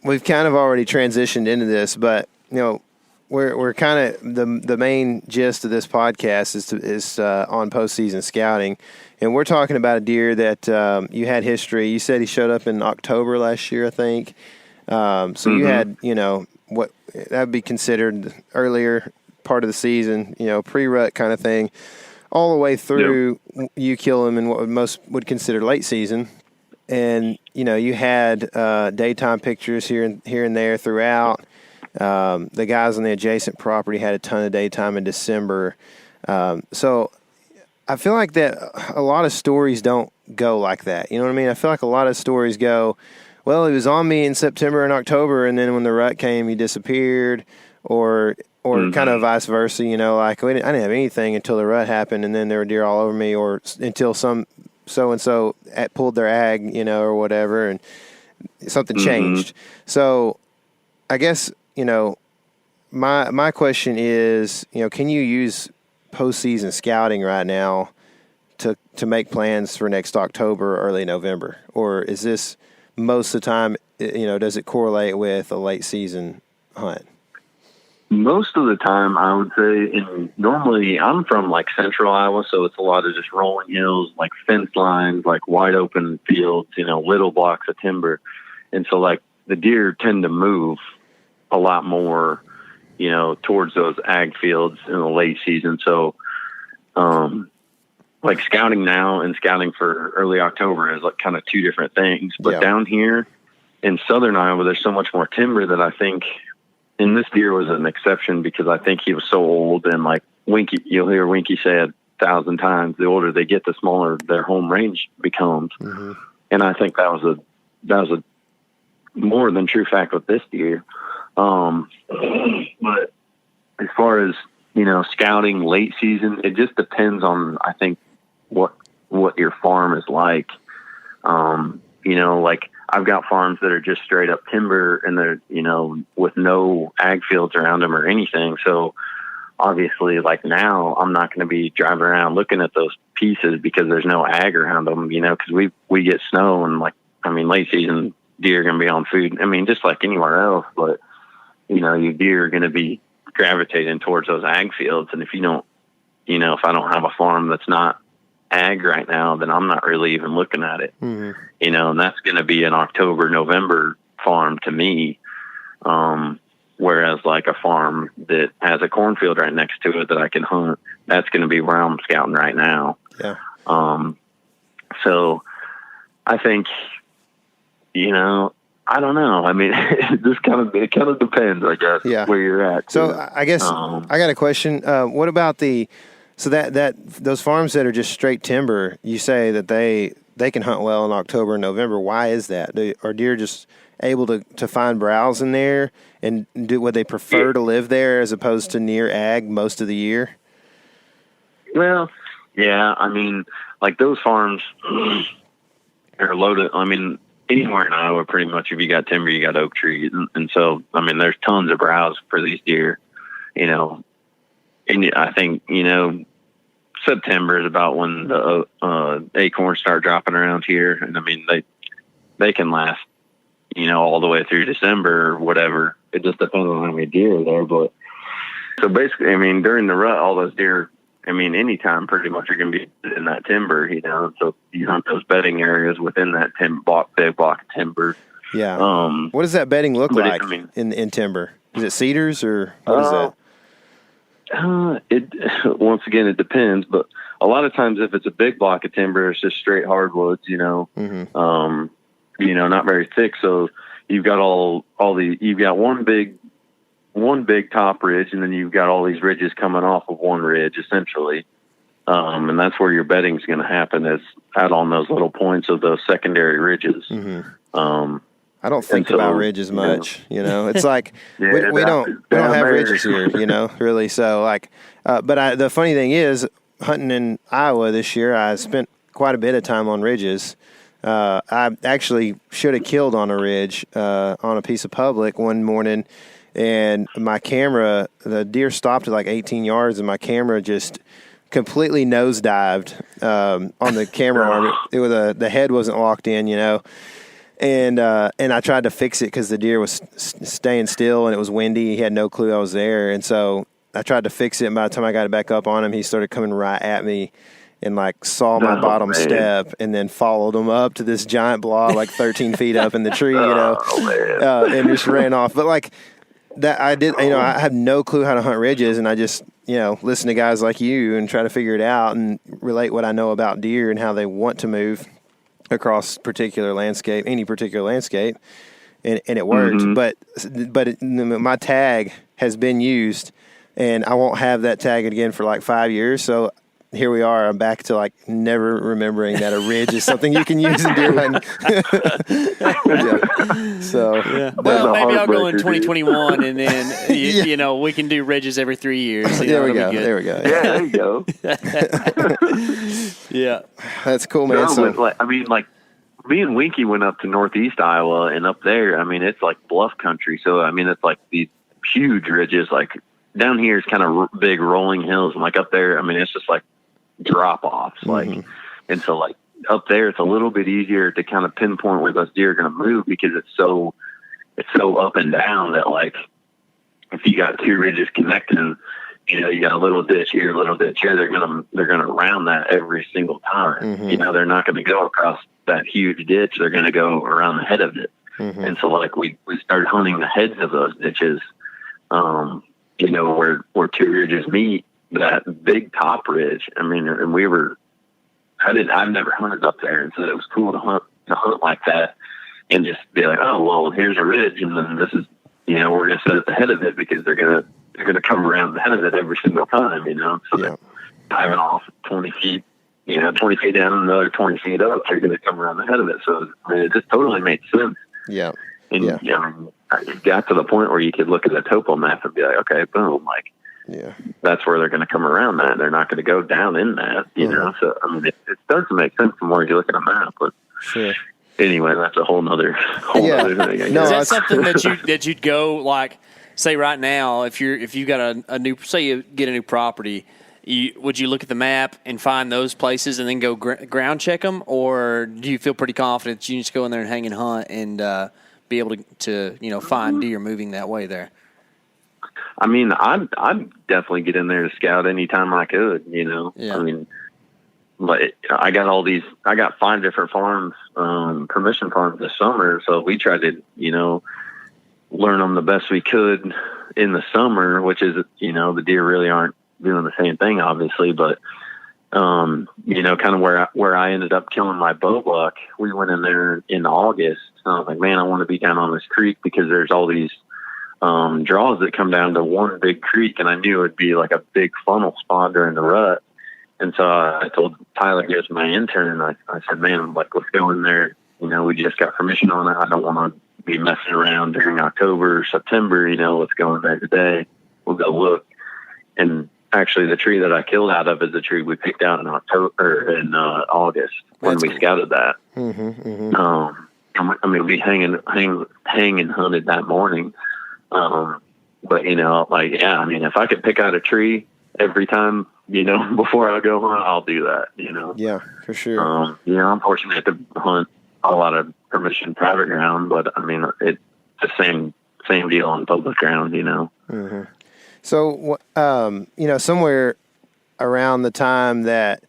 Speaker 2: we've kind of already transitioned into this, but you know, we're kind of the main gist of this podcast is on postseason scouting, and we're talking about a deer that you had history. You said he showed up in October last year, I think. So you had, you know, what that would be considered earlier part of the season, you know, pre-rut kind of thing, all the way through. Yep. You kill him in what most would consider late season, and you know you had daytime pictures here and there throughout. The guys on the adjacent property had a ton of daytime in December, so I feel like that a lot of stories don't go like that. You know what I mean? I feel like a lot of stories go, well, he was on me in September and October, and then when the rut came, he disappeared, or kind of vice versa. You know, like I didn't have anything until the rut happened, and then there were deer all over me, or until some so and so pulled their ag, you know, or whatever, and something changed. So, I guess you know, my question is, you know, can you use postseason scouting right now to make plans for next October or early November, or is this most of the time, you know, does it correlate with a late season hunt?
Speaker 4: Most of the time, I would say, and normally I'm from like central Iowa, so it's a lot of just rolling hills, like fence lines, like wide open fields, you know, little blocks of timber. And so like the deer tend to move a lot more, you know, towards those ag fields in the late season. So, like scouting now and scouting for early October is like kind of two different things. But down here in southern Iowa, there's so much more timber that I think, and this deer was an exception because I think he was so old, and like Winke, you'll hear Winke say 1,000 times, the older they get, the smaller their home range becomes. And I think that was a more than true fact with this deer. But as far as, you know, scouting late season, it just depends on, I think, what your farm is like. You know, like I've got farms that are just straight up timber and they're, you know, with no ag fields around them or anything. So obviously like now I'm not going to be driving around looking at those pieces because there's no ag around them, you know, cause we get snow and like, I mean, late season deer are going to be on food. I mean, just like anywhere else, but you know, your deer are going to be gravitating towards those ag fields. And if you don't, you know, if I don't have a farm that's not ag right now, then I'm not really even looking at it. You know, and that's going to be an October, November farm to me. Whereas like a farm that has a cornfield right next to it that I can hunt, that's going to be where I'm scouting right now. So I think, you know, I don't know. I mean, it kind of depends, I guess, where you're at.
Speaker 2: So I guess I got a question. What about those farms that are just straight timber? You say that they can hunt well in October and November. Why is that? Are deer just able to find browse in there, and would they prefer to live there as opposed to near ag most of the year?
Speaker 4: Well, yeah. I mean, like those farms, they're loaded. I mean, anywhere in Iowa, pretty much, if you got timber, you got oak trees. And so, I mean, there's tons of browse for these deer, you know. And I think, you know, September is about when the acorns start dropping around here. And I mean, they can last, you know, all the way through December or whatever. It just depends on how many deer are there. But so basically, I mean, during the rut, all those deer, I mean, anytime pretty much are going to be in that timber, you know. So you hunt those bedding areas within that big block of timber.
Speaker 2: Yeah. What does that bedding look like
Speaker 4: I mean,
Speaker 2: in timber? Is it cedars or what is that?
Speaker 4: It once again, it depends, but a lot of times if it's a big block of timber, it's just straight hardwoods, you know. You know, not very thick. So you've got you've got one big top ridge, and then you've got all these ridges coming off of one ridge, essentially. And that's where your bedding's going to happen, is out on those little points of those secondary ridges.
Speaker 2: I don't think about ridges much, you know. It's like we don't have ridges here, you know, really. So like, but the funny thing is, hunting in Iowa this year, I spent quite a bit of time on ridges. I actually should have killed on a ridge on a piece of public one morning, and my camera, the deer stopped at like 18 yards, and my camera just completely nosedived on the camera arm. It was the head wasn't locked in, you know. And I tried to fix it because the deer was staying still and it was windy. He had no clue I was there. And so I tried to fix it. And by the time I got it back up on him, he started coming right at me and like saw my bottom step and then followed him up to this giant blob like 13 feet up in the tree, you know, and just ran off. But like that, I did, you know, I have no clue how to hunt ridges, and I just, you know, listen to guys like you and try to figure it out and relate what I know about deer and how they want to move across any particular landscape, and it worked. But my tag has been used, and I won't have that tag again for like 5 years. So here we are. I'm back to like never remembering that a ridge is something you can use in deer hunting. So
Speaker 3: well, maybe I'll go in 2021, and then you know, we can do ridges every 3 years.
Speaker 2: There we go. There we go.
Speaker 4: Yeah, there you go.
Speaker 3: Yeah,
Speaker 2: that's cool, man.
Speaker 4: So, I mean, like, me and Winke went up to northeast Iowa, and up there, I mean, it's like bluff country. So, I mean, it's like these huge ridges. Like down here, it's kind of big rolling hills, and like up there, I mean, it's just like drop offs. Like, and so like up there, it's a little bit easier to kind of pinpoint where those deer are going to move, because it's so up and down that, like, if you got two ridges connecting, you know, you got a little ditch here, a little ditch here, they're gonna round that every single time. You know, they're not going to go across that huge ditch. They're going to go around the head of it. And so, like, we started hunting the heads of those ditches, you know, where two ridges meet, that big top ridge. I mean, and I've never hunted up there, and so it was cool to hunt like that, and just be like, oh, well, here's a ridge, and then this is, you know, we're going to sit at the head of it, because they're going to come around the head of it every single time, you know. So they're diving off 20 feet, you know, 20 feet down and another 20 feet up, they're going to come around the head of it. So, I mean, it just totally made sense.
Speaker 2: Yeah.
Speaker 4: And, you know, I got to the point where you could look at the topo map and be like, okay, boom, like, that's where they're going to come around that. They're not going to go down in that, you know. So, I mean, it starts to make sense the more you look at a map. But anyway, that's a whole nother thing.
Speaker 3: No, is that something that you'd go, like, say right now, if you got a new, say you get a new property, would you look at the map and find those places and then go ground check them, or do you feel pretty confident that you just go in there and hang and hunt and be able to you know, find deer moving that way there?
Speaker 4: I mean, I'd definitely get in there to scout anytime I could, you know. I mean, but I got 5 different farms, permission farms this summer, so we tried to, you know, learn them the best we could in the summer, which is, you know, the deer really aren't doing the same thing, obviously, but you know, kind of where I ended up killing my bow buck, we went in there in August, and I was like, man, I want to be down on this creek, because there's all these draws that come down to one big creek, and I knew it would be like a big funnel spot during the rut. And so I told Tyler, he was my intern, and I said, man, I'm like, let's go in there. You know, we just got permission on it. I don't want to be messing around during October or September. You know, let's go in there today. We'll go look. And actually, the tree that I killed out of is the tree we picked out in August.
Speaker 3: That's
Speaker 4: we
Speaker 3: cool.
Speaker 4: scouted that.
Speaker 2: Mm-hmm.
Speaker 4: I mean, we hang and hunted that morning. But like, yeah, I mean, if I could pick out a tree every time, before I go hunt, I'll do that.
Speaker 2: Yeah, for sure.
Speaker 4: I'm fortunate to hunt a lot of permission private ground, but I mean, it's the same deal on public ground.
Speaker 2: Mm-hmm. So, somewhere around the time that,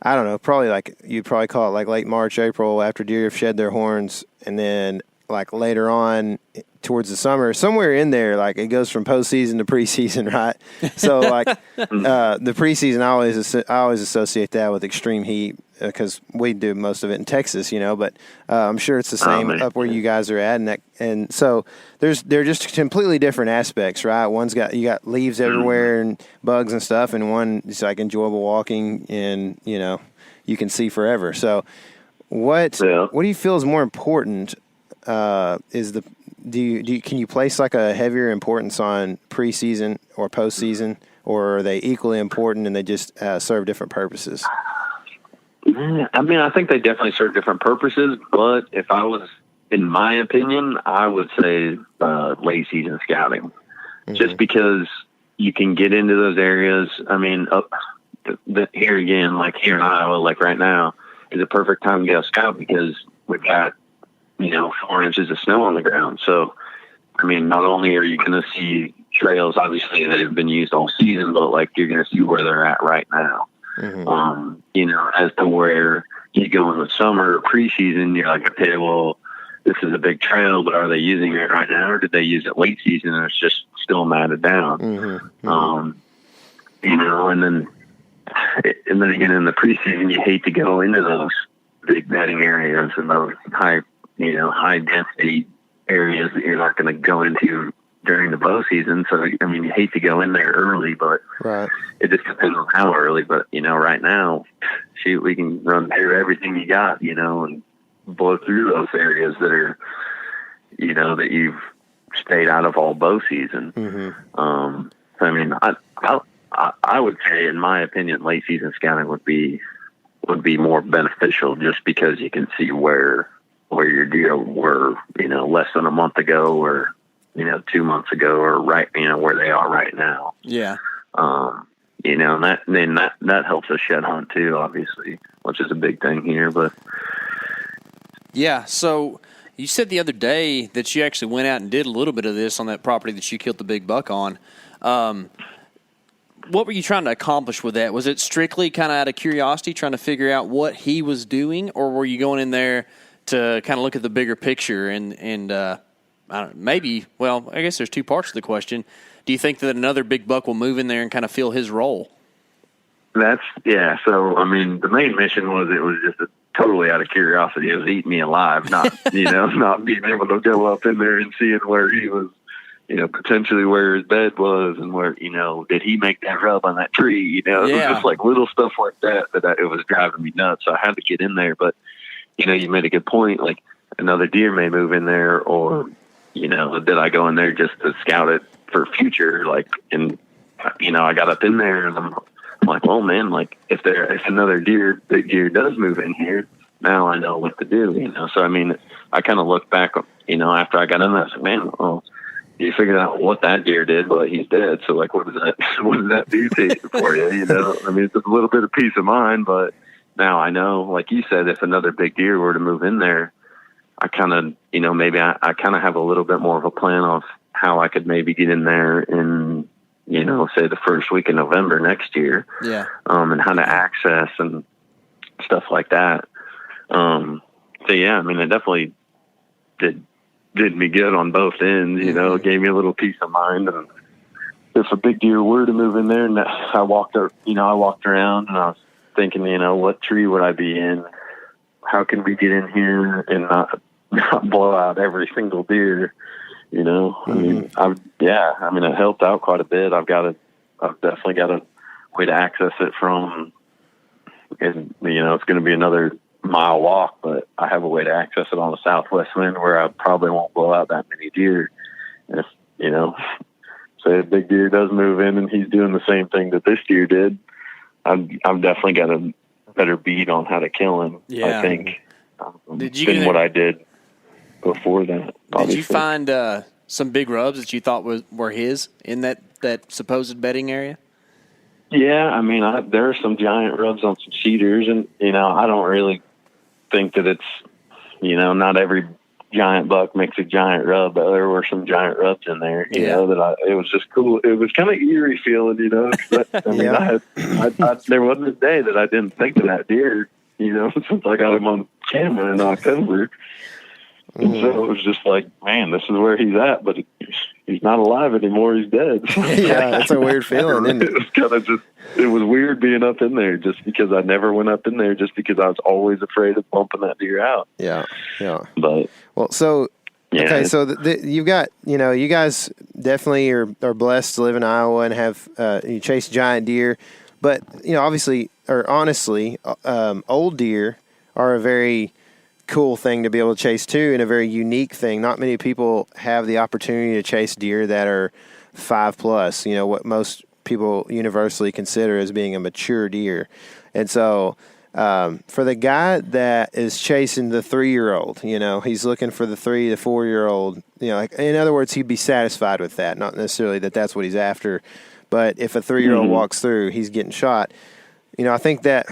Speaker 2: I don't know, probably like you'd probably call it like late March, April, after deer have shed their horns, and then like later on towards the summer, somewhere in there, like it goes from postseason to preseason, right? So like the preseason, I always associate that with extreme heat because we do most of it in Texas, but I'm sure it's the same up where you guys are at, and so they're just completely different aspects, right? You got leaves everywhere and bugs and stuff, and one is like enjoyable walking, and you can see forever. So what do you feel is more important? Can you place like a heavier importance on preseason or postseason, or are they equally important and they just serve different purposes?
Speaker 4: I mean, I think they definitely serve different purposes, but if I was, in my opinion, I would say late season scouting, just because you can get into those areas. I mean, here again, like here in Iowa, like right now, is a perfect time to go scout because we've got 4 inches of snow on the ground. So, I mean, not only are you going to see trails, obviously, that have been used all season, but like you're going to see where they're at right now. As to where you go in the summer preseason, you're like, okay, well, this is a big trail, but are they using it right now, or did they use it late season and it's just still matted down? And then again in the preseason, you hate to go into those big bedding areas and those high density areas that you're not going to go into during the bow season. So, I mean, you hate to go in there early, but it just depends on how early. But, right now, shoot, we can run through everything you got, and blow through those areas that are, that you've stayed out of all bow season. I mean, I would say, in my opinion, late season scouting would be more beneficial just because you can see where your deer were, less than a month ago or, 2 months ago or right, where they are right now.
Speaker 3: Yeah.
Speaker 4: And that helps us shed hunt too, obviously, which is a big thing here, but.
Speaker 3: Yeah. So you said the other day that you actually went out and did a little bit of this on that property that you killed the big buck on. What were you trying to accomplish with that? Was it strictly kind of out of curiosity, trying to figure out what he was doing, or were you going in there to kind of look at the bigger picture and I don't know, maybe, well, I guess there's two parts to the question. Do you think that another big buck will move in there and kind of fill his role?
Speaker 4: So, I mean, the main mission was just totally out of curiosity. It was eating me alive, not, not being able to go up in there and seeing where he was, potentially where his bed was and where, did he make that rub on that tree? It was just like little stuff like that it was driving me nuts. So I had to get in there, but, you made a good point. Like another deer may move in there or, did I go in there just to scout it for future? Like, and, I got up in there and I'm like, well, man, like if another big deer does move in here, now I know what to do, So, I mean, I kind of looked back, after I got in there, I said, man, well, you figured out what that deer did, but he's dead. So, like, what does that do for you? I mean, it's just a little bit of peace of mind, but now I know, like you said, if another big deer were to move in there, I kind of, maybe I kind of have a little bit more of a plan of how I could maybe get in there in, say the first week of November next year.
Speaker 3: Yeah.
Speaker 4: And how to access and stuff like that. So yeah, I mean, it definitely did me good on both ends, It gave me a little peace of mind. And if a big deer were to move in there, and I walked around and I was thinking, what tree would I be in? How can we get in here and not blow out every single deer? I mean, it helped out quite a bit. I've definitely got a way to access it from, and it's going to be another mile walk, but I have a way to access it on the southwest wind where I probably won't blow out that many deer. And if, say a big deer does move in and he's doing the same thing that this deer did, I've definitely got better beat on how to kill him.
Speaker 3: Yeah.
Speaker 4: I think
Speaker 3: Did you
Speaker 4: than
Speaker 3: get
Speaker 4: what I did before that.
Speaker 3: Did you find some big rubs that you thought were his in that supposed bedding area?
Speaker 4: Yeah, I mean, there are some giant rubs on some cedars, and I don't really think that it's not every giant buck makes a giant rub, but there were some giant rubs in there. You know that it was just cool. It was kind of eerie feeling, I mean, there wasn't a day that I didn't think of that deer. Since I got him on camera in October. And so it was just like, man, this is where he's at, but he's not alive anymore. He's dead.
Speaker 2: Yeah, that's a weird feeling, isn't it?
Speaker 4: It was kind of it was weird being up in there just because I never went up in there just because I was always afraid of bumping that deer out.
Speaker 2: Yeah, yeah.
Speaker 4: But,
Speaker 2: well, so, okay, so you've got, you guys definitely are blessed to live in Iowa and have, you chase giant deer, but, obviously, or honestly, old deer are a very cool thing to be able to chase too, and a very unique thing. Not many people have the opportunity to chase deer that are 5+, what most people universally consider as being a mature deer. And so for the guy that is chasing the 3-year-old, he's looking for the 3 to 4-year-old, in other words, he'd be satisfied with that. Not necessarily that that's what he's after, but if a 3-year-old walks through, he's getting shot. I think that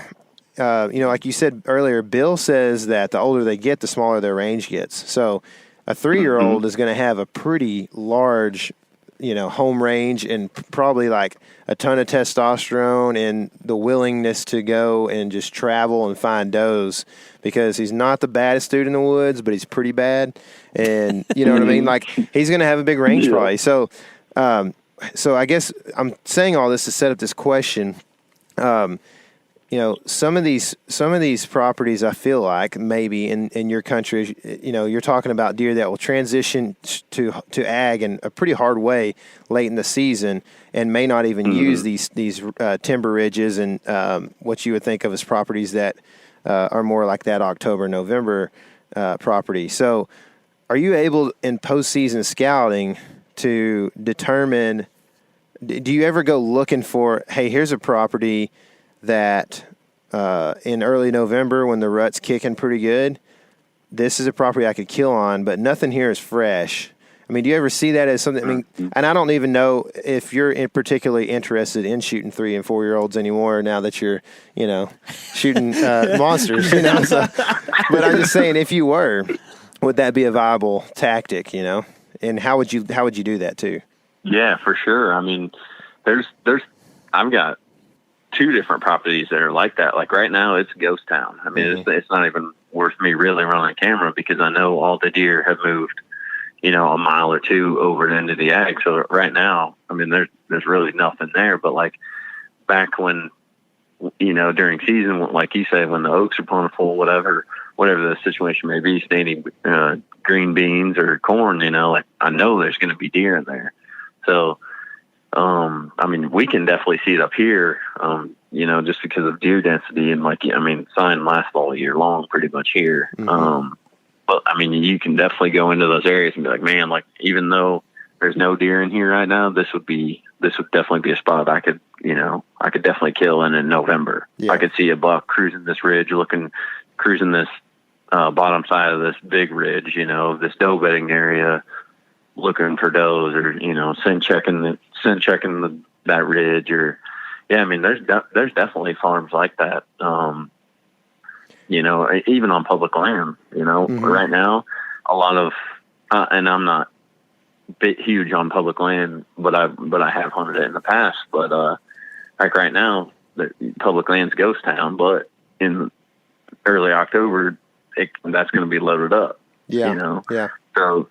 Speaker 2: like you said earlier, Bill says that the older they get, the smaller their range gets. So a 3-year-old is going to have a pretty large, home range and probably like a ton of testosterone and the willingness to go and just travel and find does, because he's not the baddest dude in the woods, but he's pretty bad. And you know what I mean? Like, he's going to have a big range probably. So, so I guess I'm saying all this to set up this question. Some of these properties, I feel like maybe in your country, you're talking about deer that will transition to ag in a pretty hard way late in the season and may not even use these timber ridges and what you would think of as properties that are more like that October, November property. So are you able in postseason scouting to determine, do you ever go looking for, hey, here's a property that in early November when the rut's kicking pretty good, this is a property I could kill on, but nothing here is fresh. I mean, do you ever see that as something? I mean, and I don't even know if you're particularly interested in shooting 3 and 4-year-olds anymore now that you're, shooting monsters, So, but I'm just saying, if you were, would that be a viable tactic, And how would you do that too?
Speaker 4: Yeah, for sure. I mean, I've got 2 different properties that are like that. Like right now, it's a ghost town. I mean, it's not even worth me really running a camera because I know all the deer have moved, a mile or 2 over into the ag. So right now, I mean, there's really nothing there. But like back when, during season, like you say, when the oaks are plentiful, whatever the situation may be, standing green beans or corn, like I know there's going to be deer in there. So, I mean, we can definitely see it up here, just because of deer density and sign lasts all year long pretty much here. But I mean, you can definitely go into those areas and be like, man, like, even though there's no deer in here right now, this would definitely be a spot I could definitely kill in November. Yeah. I could see a buck cruising this ridge, cruising this, bottom side of this big ridge, this doe bedding area, looking for does, or scent checking that ridge, or I mean, there's definitely farms like that. Even on public land, right now, a lot of and I'm not huge on public land, but I have hunted it in the past. But like right now, the public land's ghost town, but in early October, that's going to be loaded up.
Speaker 2: Yeah, yeah.
Speaker 4: So.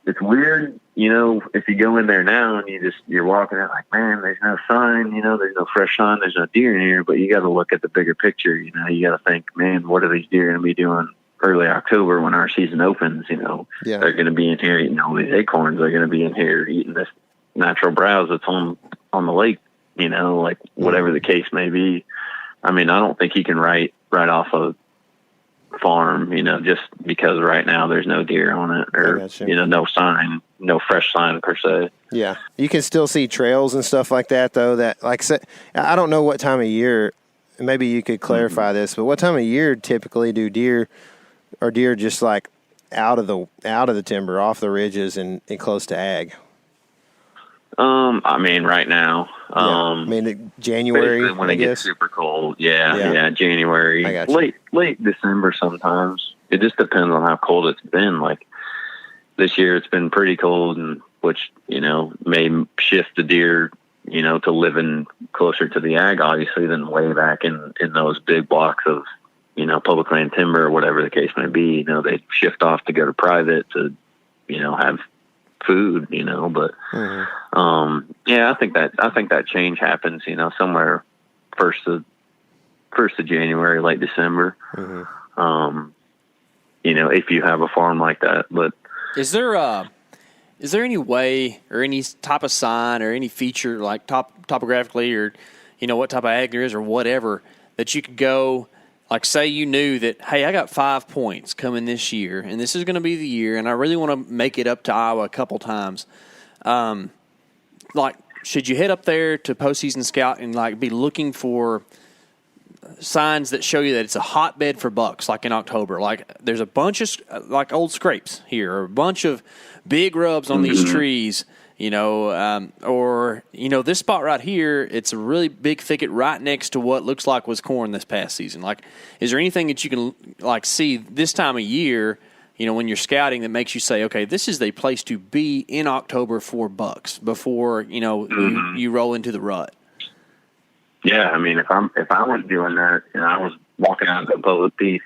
Speaker 4: It's weird, if you go in there now and you're walking out like, man, there's no sign, there's no fresh sign, there's no deer in here, but you got to look at the bigger picture, you got to think, man, what are these deer going to be doing early October when our season opens, They're going to be in here eating all these acorns, they're going to be in here eating this natural browse that's on the lake, like whatever the case may be. I mean, I don't think you can write off a farm, just because right now there's no deer on it, or no sign, no fresh sign per se.
Speaker 2: Yeah, you can still see trails and stuff like that, though. That, like I said, I don't know what time of year maybe you could clarify this, but what time of year typically do deer just like out of the timber, off the ridges and close to ag?
Speaker 4: I mean, right now.
Speaker 2: I mean, January
Speaker 4: when it gets super cold. Yeah, January.
Speaker 2: I got you.
Speaker 4: Late December sometimes. It just depends on how cold it's been. Like this year, it's been pretty cold, and which may shift the deer to living closer to the ag, obviously, than way back in those big blocks of public land timber or whatever the case may be. They shift off to go to private to have food, but I think that change happens, somewhere first of January, late December. If you have a farm like that. But
Speaker 3: is there any way or any type of sign or any feature like topographically or what type of ag there is or whatever that you could go, like say you knew that, hey, I got 5 points coming this year, and this is going to be the year, and I really want to make it up to Iowa a couple times. Like, should you head up there to postseason scout and like be looking for signs that show you that it's a hotbed for bucks, like in October? Like, there's a bunch of like old scrapes here, or a bunch of big rubs on these trees. Or this spot right here, it's a really big thicket right next to what looks like was corn this past season. Like, is there anything that you can like see this time of year, when you're scouting, that makes you say, okay, this is the place to be in October for bucks before you roll into the rut?
Speaker 4: Yeah, I mean, if I was doing that and I was walking out of the public piece,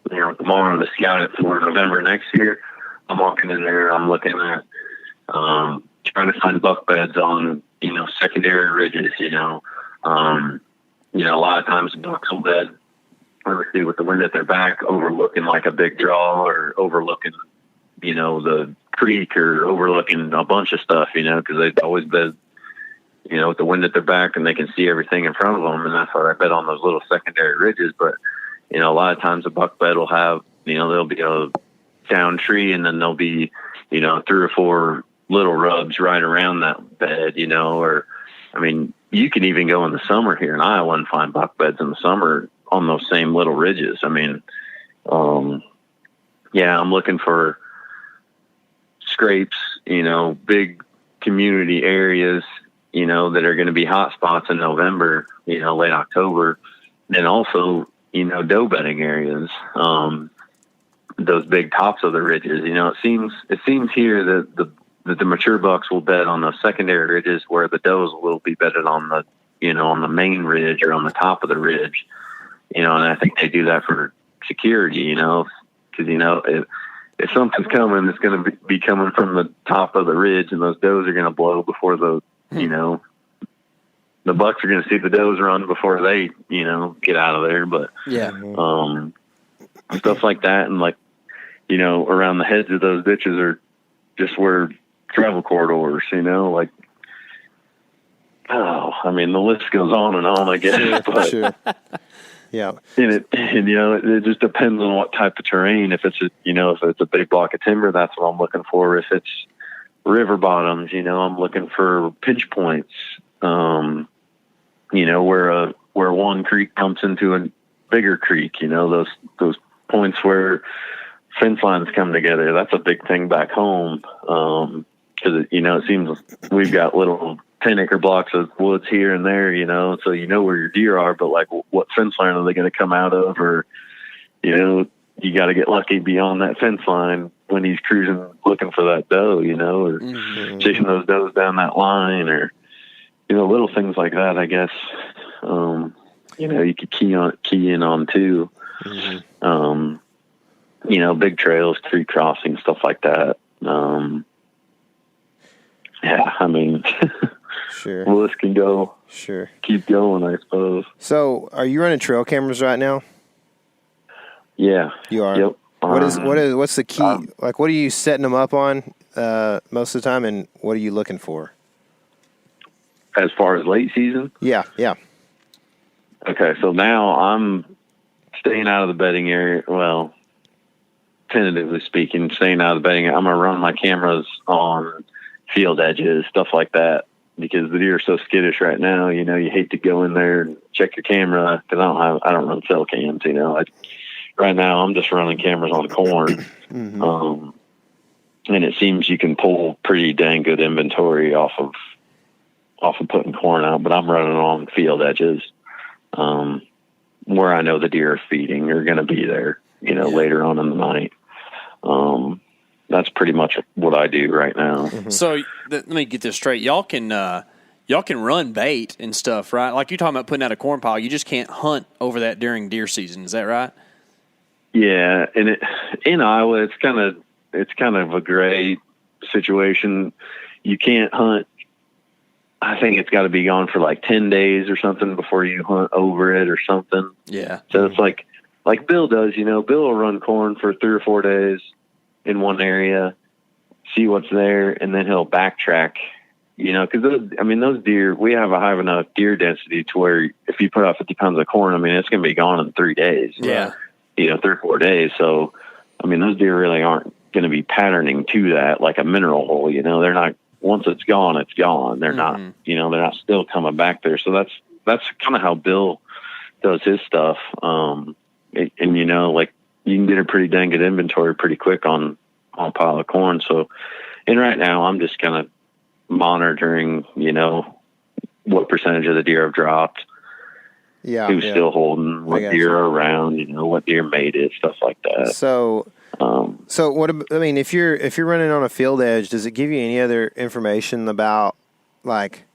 Speaker 4: tomorrow to scout it for November next year, I'm walking in there, I'm looking at trying to find buck beds on, secondary ridges, a lot of times bucks will bed, obviously with the wind at their back, overlooking like a big draw or overlooking, the creek or overlooking a bunch of stuff, because they always bed, with the wind at their back and they can see everything in front of them. And that's why I bet on those little secondary ridges. But, a lot of times a buck bed will have, there'll be a down tree and then there'll be, 3 or 4 little rubs right around that bed, or, I mean, you can even go in the summer here in Iowa and find buck beds in the summer on those same little ridges. I mean, I'm looking for scrapes, big community areas, that are going to be hot spots in November, late October, and also, doe bedding areas, those big tops of the ridges. It seems here that the mature bucks will bed on the secondary ridges where the does will be bedded on the, on the main ridge or on the top of the ridge, and I think they do that for security, because, if something's coming, it's going to be coming from the top of the ridge, and those does are going to blow before the bucks are going to see the does run before they, get out of there. But stuff like that. And like, around the heads of those ditches are just where travel corridors, like, I mean, the list goes on, I guess. But,
Speaker 2: sure. Yeah.
Speaker 4: It just depends on what type of terrain. If it's if it's a big block of timber, that's what I'm looking for. If it's river bottoms, I'm looking for pinch points, where one creek dumps into a bigger creek, those points where fence lines come together. That's a big thing back home. Cause it seems we've got little 10-acre blocks of woods here and there, so where your deer are, but like what fence line are they going to come out of? Or, you got to get lucky beyond that fence line when he's cruising looking for that doe, or chasing those does down that line, or, little things like that, I guess, you could key in on too. Big trails, tree crossings, stuff like that. I mean,
Speaker 2: sure.
Speaker 4: Well, this can go.
Speaker 2: Sure.
Speaker 4: Keep going, I suppose.
Speaker 2: So, are you running trail cameras right now?
Speaker 4: Yeah.
Speaker 2: You are?
Speaker 4: Yep.
Speaker 2: What's the key? Like, what are you setting them up on most of the time, and what are you looking for?
Speaker 4: As far as late season?
Speaker 2: Yeah.
Speaker 4: Okay, so now I'm staying out of the bedding area. Well, tentatively speaking, staying out of the bedding area. I'm going to run my cameras on field edges, stuff like that, because the deer are so skittish right now. You know, you hate to go in there and check your camera because I don't run cell cams. You know, right now I'm just running cameras on corn. And it seems you can pull pretty dang good inventory off of putting corn out, but I'm running on field edges, where I know the deer are feeding are going to be there, you know, later on in the night. That's pretty much what I do right now.
Speaker 3: So let me get this straight. Y'all can run bait and stuff, right? Like you're talking about putting out a corn pile. You just can't hunt over that during deer season. Is that right?
Speaker 4: Yeah. And in Iowa, it's kind of a gray situation. You can't hunt. I think it's got to be gone for like 10 days or something before you hunt over it or something.
Speaker 3: Yeah.
Speaker 4: So it's like Bill does, you know, Bill will run corn for 3 or 4 days in one area, see what's there, and then he'll backtrack, you know, because those deer, we have a high enough deer density to where if you put out 50 pounds of corn, I mean, it's going to be gone in 3 days.
Speaker 3: Yeah.
Speaker 4: You know, 3 or 4 days. So, I mean, those deer really aren't going to be patterning to that like a mineral hole, you know, they're not, once it's gone, it's gone. They're not, you know, they're not still coming back there. So that's kind of how Bill does his stuff. And you know, like you can get a pretty dang good inventory pretty quick on a pile of corn. So, and right now I'm just kind of monitoring, you know, what percentage of the deer have dropped, who's still holding, what deer are around, you know, what deer made it, stuff like that.
Speaker 2: So what, I mean, if you're running on a field edge, does it give you any other information about like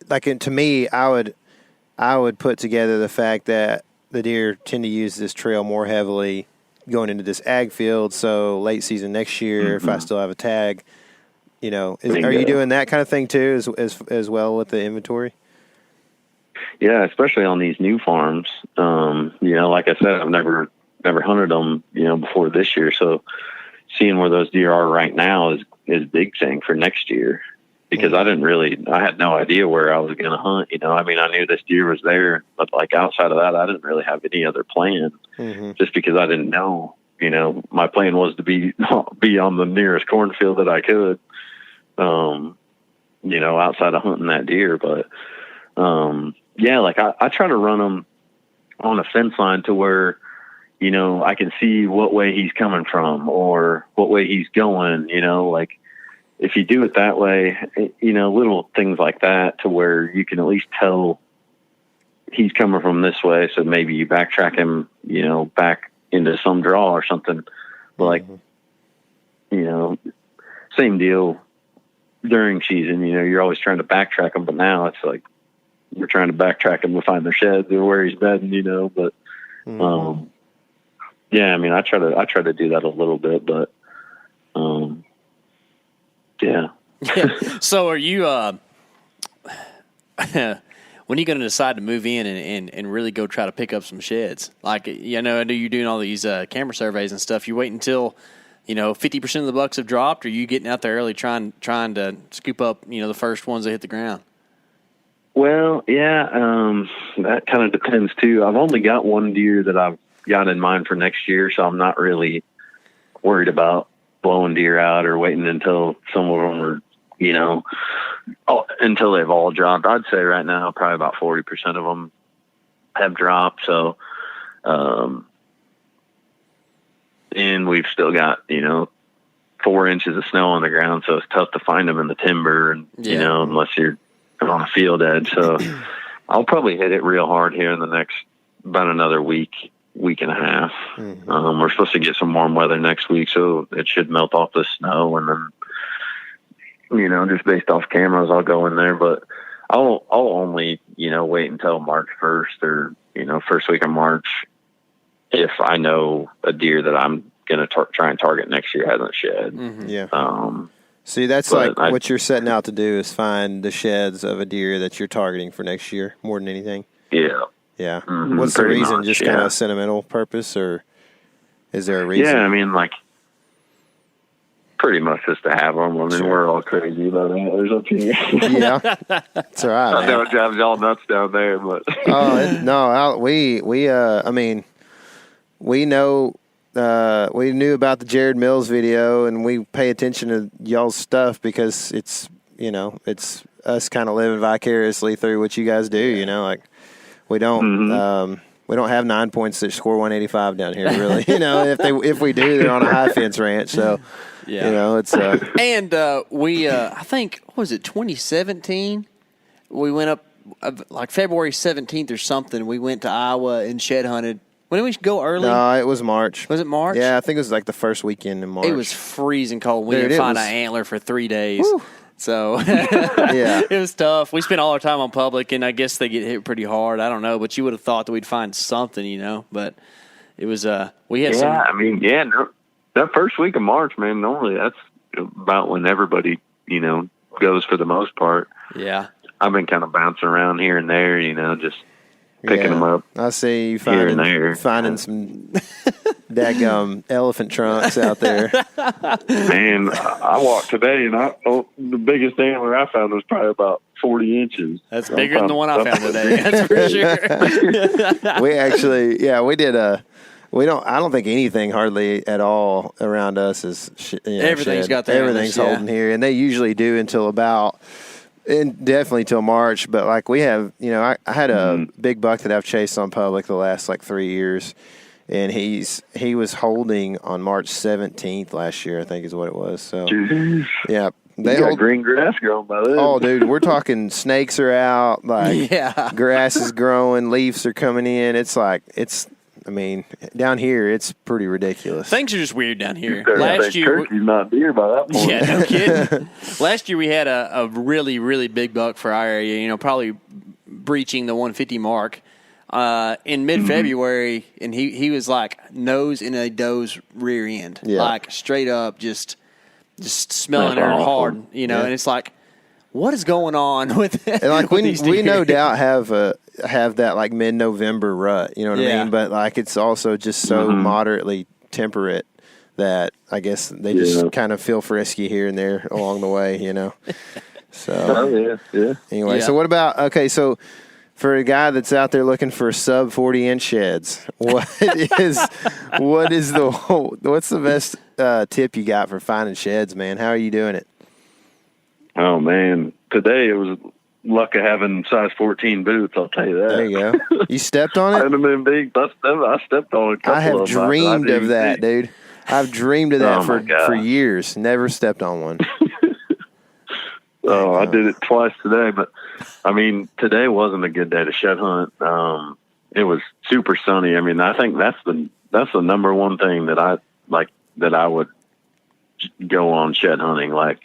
Speaker 2: to me, I would put together the fact that the deer tend to use this trail more heavily going into this ag field. So late season next year, if I still have a tag, you know, are you doing that kind of thing too, as well with the inventory?
Speaker 4: Yeah, especially on these new farms. You know, like I said, I've never hunted them, you know, before this year. So seeing where those deer are right now is a big thing for next year, because I had no idea where I was going to hunt. You know, I mean, I knew this deer was there, but like outside of that, I didn't really have any other plan, just because I didn't know. You know, my plan was to be on the nearest cornfield that I could, you know, outside of hunting that deer. But yeah, like I try to run them on a fence line to where, you know, I can see what way he's coming from or what way he's going, you know, like if you do it that way, you know, little things like that to where you can at least tell he's coming from this way. So maybe you backtrack him, you know, back into some draw or something. But like, you know, same deal during season, you know, you're always trying to backtrack them, but now it's like we're trying to backtrack him to find their sheds or where he's bedding, you know, but, yeah, I mean, I try to do that a little bit, but, yeah.
Speaker 3: So are you, when are you going to decide to move in and really go try to pick up some sheds? Like, you know, I know you're doing all these camera surveys and stuff. You wait until, you know, 50% of the bucks have dropped, or you getting out there early trying to scoop up, you know, the first ones that hit the ground?
Speaker 4: Well, yeah, that kind of depends too. I've only got one deer that I've got in mind for next year, so I'm not really worried about blowing deer out or waiting until some of them are, you know, until they've all dropped. I'd say right now probably about 40% of them have dropped. So, and we've still got, you know, 4 inches of snow on the ground, so it's tough to find them in the timber, and you know, unless you're on a field edge. So I'll probably hit it real hard here in the next about another week and a half. We're supposed to get some warm weather next week, so it should melt off the snow, and then, you know, just based off cameras, I'll go in there. But I'll only, you know, wait until March 1st or, you know, first week of March if I know a deer that I'm going to try and target next year hasn't shed.
Speaker 2: Yeah. See, that's like what you're setting out to do is find the sheds of a deer that you're targeting for next year more than anything.
Speaker 4: Yeah.
Speaker 2: Yeah. What's the reason?
Speaker 4: Much,
Speaker 2: just kind of sentimental purpose, or is there a reason?
Speaker 4: Yeah, I mean, like, pretty much just to have them. I mean, we're all crazy about antlers up here.
Speaker 2: Yeah. That's all right,
Speaker 4: I know it drives y'all nuts down there, but.
Speaker 2: I mean, we know, we knew about the Jared Mills video, and we pay attention to y'all's stuff because it's, you know, it's us kind of living vicariously through what you guys do. You know, like we don't have 9 points that score 185 down here. Really, you know, if we do, they're on a high fence ranch. So,
Speaker 3: Yeah.
Speaker 2: you know, it's
Speaker 3: and we I think what was it 2017? We went up like February 17th or something. We went to Iowa and shed hunted. When did we go early?
Speaker 2: no, it was March.
Speaker 3: Was it March?
Speaker 2: Yeah, I think it was like the first weekend in March.
Speaker 3: It was freezing cold. We
Speaker 2: Dude,
Speaker 3: didn't
Speaker 2: it
Speaker 3: find
Speaker 2: was-
Speaker 3: an antler for 3 days.
Speaker 2: Whew.
Speaker 3: So
Speaker 2: Yeah.
Speaker 3: it was tough. We spent all our time on public, and I guess they get hit pretty hard. I don't know, but you would have thought that we'd find something, you know. But it was we had some.
Speaker 4: I mean, no, that first week of March, man. Normally that's about when everybody, you know, goes for the most part.
Speaker 3: Yeah.
Speaker 4: I've been kind of bouncing around here and there, you know, just picking them up.
Speaker 2: I see you
Speaker 4: here and there.
Speaker 2: finding some daggum elephant trunks out there.
Speaker 4: Man, I walked today, and the biggest antler I found was probably about 40 inches.
Speaker 3: That's bigger than the one I found today. That's for sure.
Speaker 2: We actually, we did I don't think anything hardly at all around us is,
Speaker 3: Everything's got their
Speaker 2: everything's
Speaker 3: antlers,
Speaker 2: holding here. And they usually do until about, and definitely till March. But like we have, you know, I had a big buck that I've chased on public the last like 3 years. And he was holding on March 17th last year, I think is what it was. So,
Speaker 4: Jeez.
Speaker 2: yeah.
Speaker 4: They got green grass growing by then.
Speaker 2: Oh, dude, we're talking snakes are out, like grass is growing, leaves are coming in. I mean, down here, it's pretty ridiculous.
Speaker 3: Things are just weird down here.
Speaker 4: Last year, turkey's not deer by that point.
Speaker 3: Yeah, no kidding. Last year we had a really, really big buck for our area. You know, probably breaching the 150 mark in mid-February, and he was like nose in a doe's rear end, like straight up, just smelling her hard. You know, and it's like, what is going on with it?
Speaker 2: And like we no doubt have that like mid-November rut, you know what I mean? But like it's also just so moderately temperate that I guess they just kind of feel frisky here and there along the way, you know. So anyway, so what about so for a guy that's out there looking for sub 40-inch sheds, what's the best tip you got for finding sheds, man? How are you doing it?
Speaker 4: Oh man, today it was luck of having size 14 boots. I'll tell you that.
Speaker 2: There you go. You stepped on it.
Speaker 4: I been big. I stepped on a couple.
Speaker 2: I have dreamed of that, dude. I've dreamed of that for years. Never stepped on one.
Speaker 4: I did it twice today, but I mean, today wasn't a good day to shed hunt. It was super sunny. I mean, I think that's the number one thing that I like that I would go on shed hunting. Like,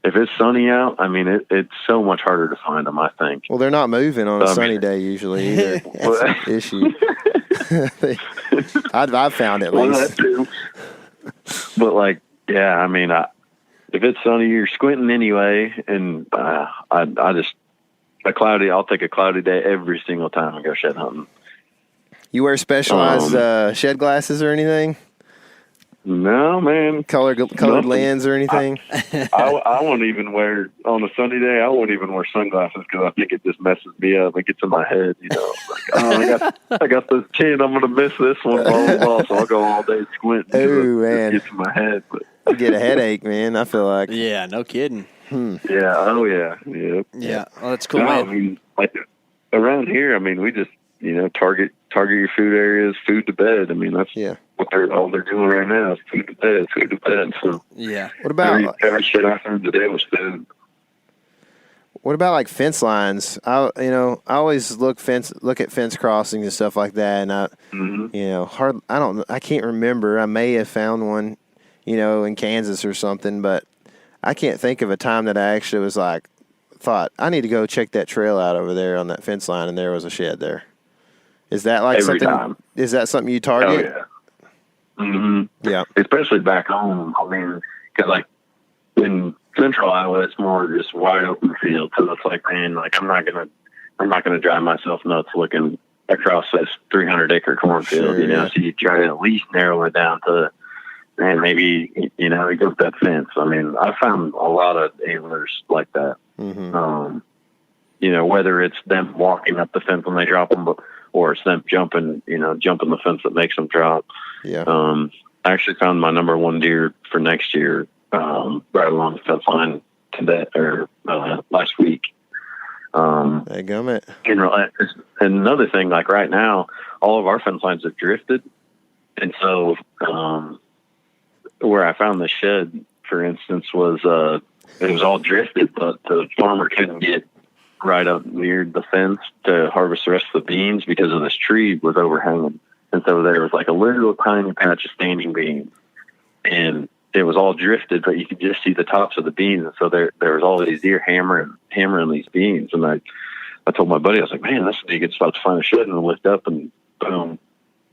Speaker 4: if it's sunny out, I mean, it's so much harder to find them, I think.
Speaker 2: Well, they're not moving on a sunny day usually either. That's the issue. I've found at least.
Speaker 4: That too. But like, yeah, I mean, if it's sunny, you're squinting anyway, and I'll take a cloudy day every single time I go shed hunting.
Speaker 2: You wear specialized shed glasses or anything?
Speaker 4: No, man.
Speaker 2: Colored lens or anything?
Speaker 4: I won't even wear, on a sunny day, I won't even wear sunglasses because I think it just messes me up. It gets in my head, you know. Like, I got this 10, I'm going to miss this one, blah, blah, blah. So I'll go all day squinting.
Speaker 2: Oh, man.
Speaker 4: It gets in my head. But
Speaker 2: I get a headache, man, I feel like.
Speaker 3: Yeah, no kidding.
Speaker 4: Yeah, oh, yeah. Yep.
Speaker 3: Yeah, well, that's cool,
Speaker 4: No,
Speaker 3: man.
Speaker 4: I mean, like, around here, I mean, we just, you know, target your food areas, food to bed. I mean, that's what they're doing right now is food to bed. So
Speaker 2: what about
Speaker 4: every shit I found today was food.
Speaker 2: What about like fence lines? I always look at fence crossings and stuff like that, and I can't remember. I may have found one, you know, in Kansas or something, but I can't think of a time that I actually was like, thought I need to go check that trail out over there on that fence line, and there was a shed there. Is that like
Speaker 4: every
Speaker 2: something?
Speaker 4: Time.
Speaker 2: Is that something you target?
Speaker 4: Oh, yeah. Mm-hmm.
Speaker 2: Yeah.
Speaker 4: Especially back home. I mean, because like in Central Iowa, it's more just wide open field. So it's like, man, like I'm not gonna drive myself nuts looking across this 300-acre cornfield. You know, so you try to at least narrow it down to, man, maybe you know, you go with that fence. I mean, I found a lot of antlers like that.
Speaker 2: Mm-hmm.
Speaker 4: You know, whether it's them walking up the fence when they drop them, or it's them jumping the fence that makes them drop.
Speaker 2: Yeah.
Speaker 4: I actually found my number one deer for next year right along the fence line today or last week.
Speaker 2: Gummit.
Speaker 4: And another thing, like right now, all of our fence lines have drifted, and so where I found the shed, for instance, was it was all drifted, but the farmer couldn't get right up near the fence to harvest the rest of the beans because of this tree was overhanging. And so there was like a little tiny patch of standing beans, and it was all drifted, but you could just see the tops of the beans. And so there was all these deer hammering these beans. And I told my buddy, I was like, man, this would be a good spot to find a shed, and lift up and boom,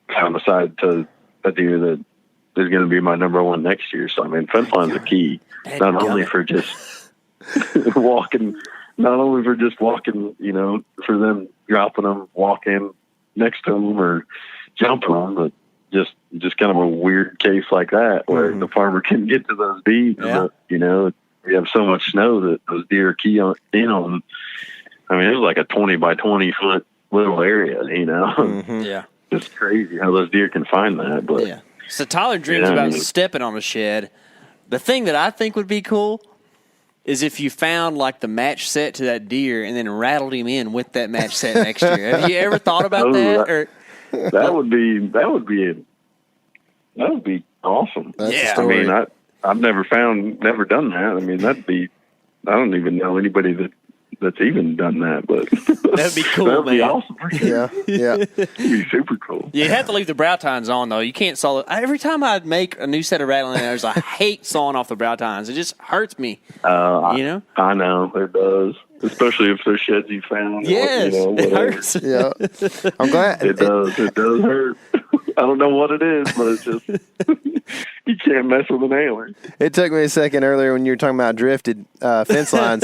Speaker 4: found the side to a deer that is going to be my number one next year. So, I mean, fence lines are key, not only for just walking, you know, for them dropping them, walking next to them or jumping them, but just kind of a weird case like that where the farmer can get to those beans.
Speaker 3: Yeah.
Speaker 4: You know, we have so much snow that those deer are key in on them. I mean, it was like a 20 by 20 foot little area, you know.
Speaker 3: Yeah.
Speaker 4: It's crazy how those deer can find that. But
Speaker 3: yeah. So Tyler dreams about stepping on a shed. The thing that I think would be cool is if you found like the match set to that deer and then rattled him in with that match set next year. Have you ever thought about that?
Speaker 4: That would be awesome.
Speaker 2: That's
Speaker 4: I mean, I've never done that. I mean, I don't even know anybody that's even done that, but
Speaker 3: that'd be cool.
Speaker 4: That'd be
Speaker 3: man.
Speaker 4: awesome.
Speaker 2: Yeah.
Speaker 4: It'd be super cool.
Speaker 3: You have to leave the brow tines on though. You can't saw it. Every time I make a new set of rattling arrows, I hate sawing off the brow tines. It just hurts me. You know?
Speaker 4: I know it does, especially if there's sheds you found.
Speaker 3: Yes,
Speaker 4: you know,
Speaker 3: it hurts.
Speaker 2: Yeah. I'm glad.
Speaker 4: It does hurt. I don't know what it is, but it's just you can't mess with an nailer.
Speaker 2: It took me a second earlier when you were talking about drifted fence lines.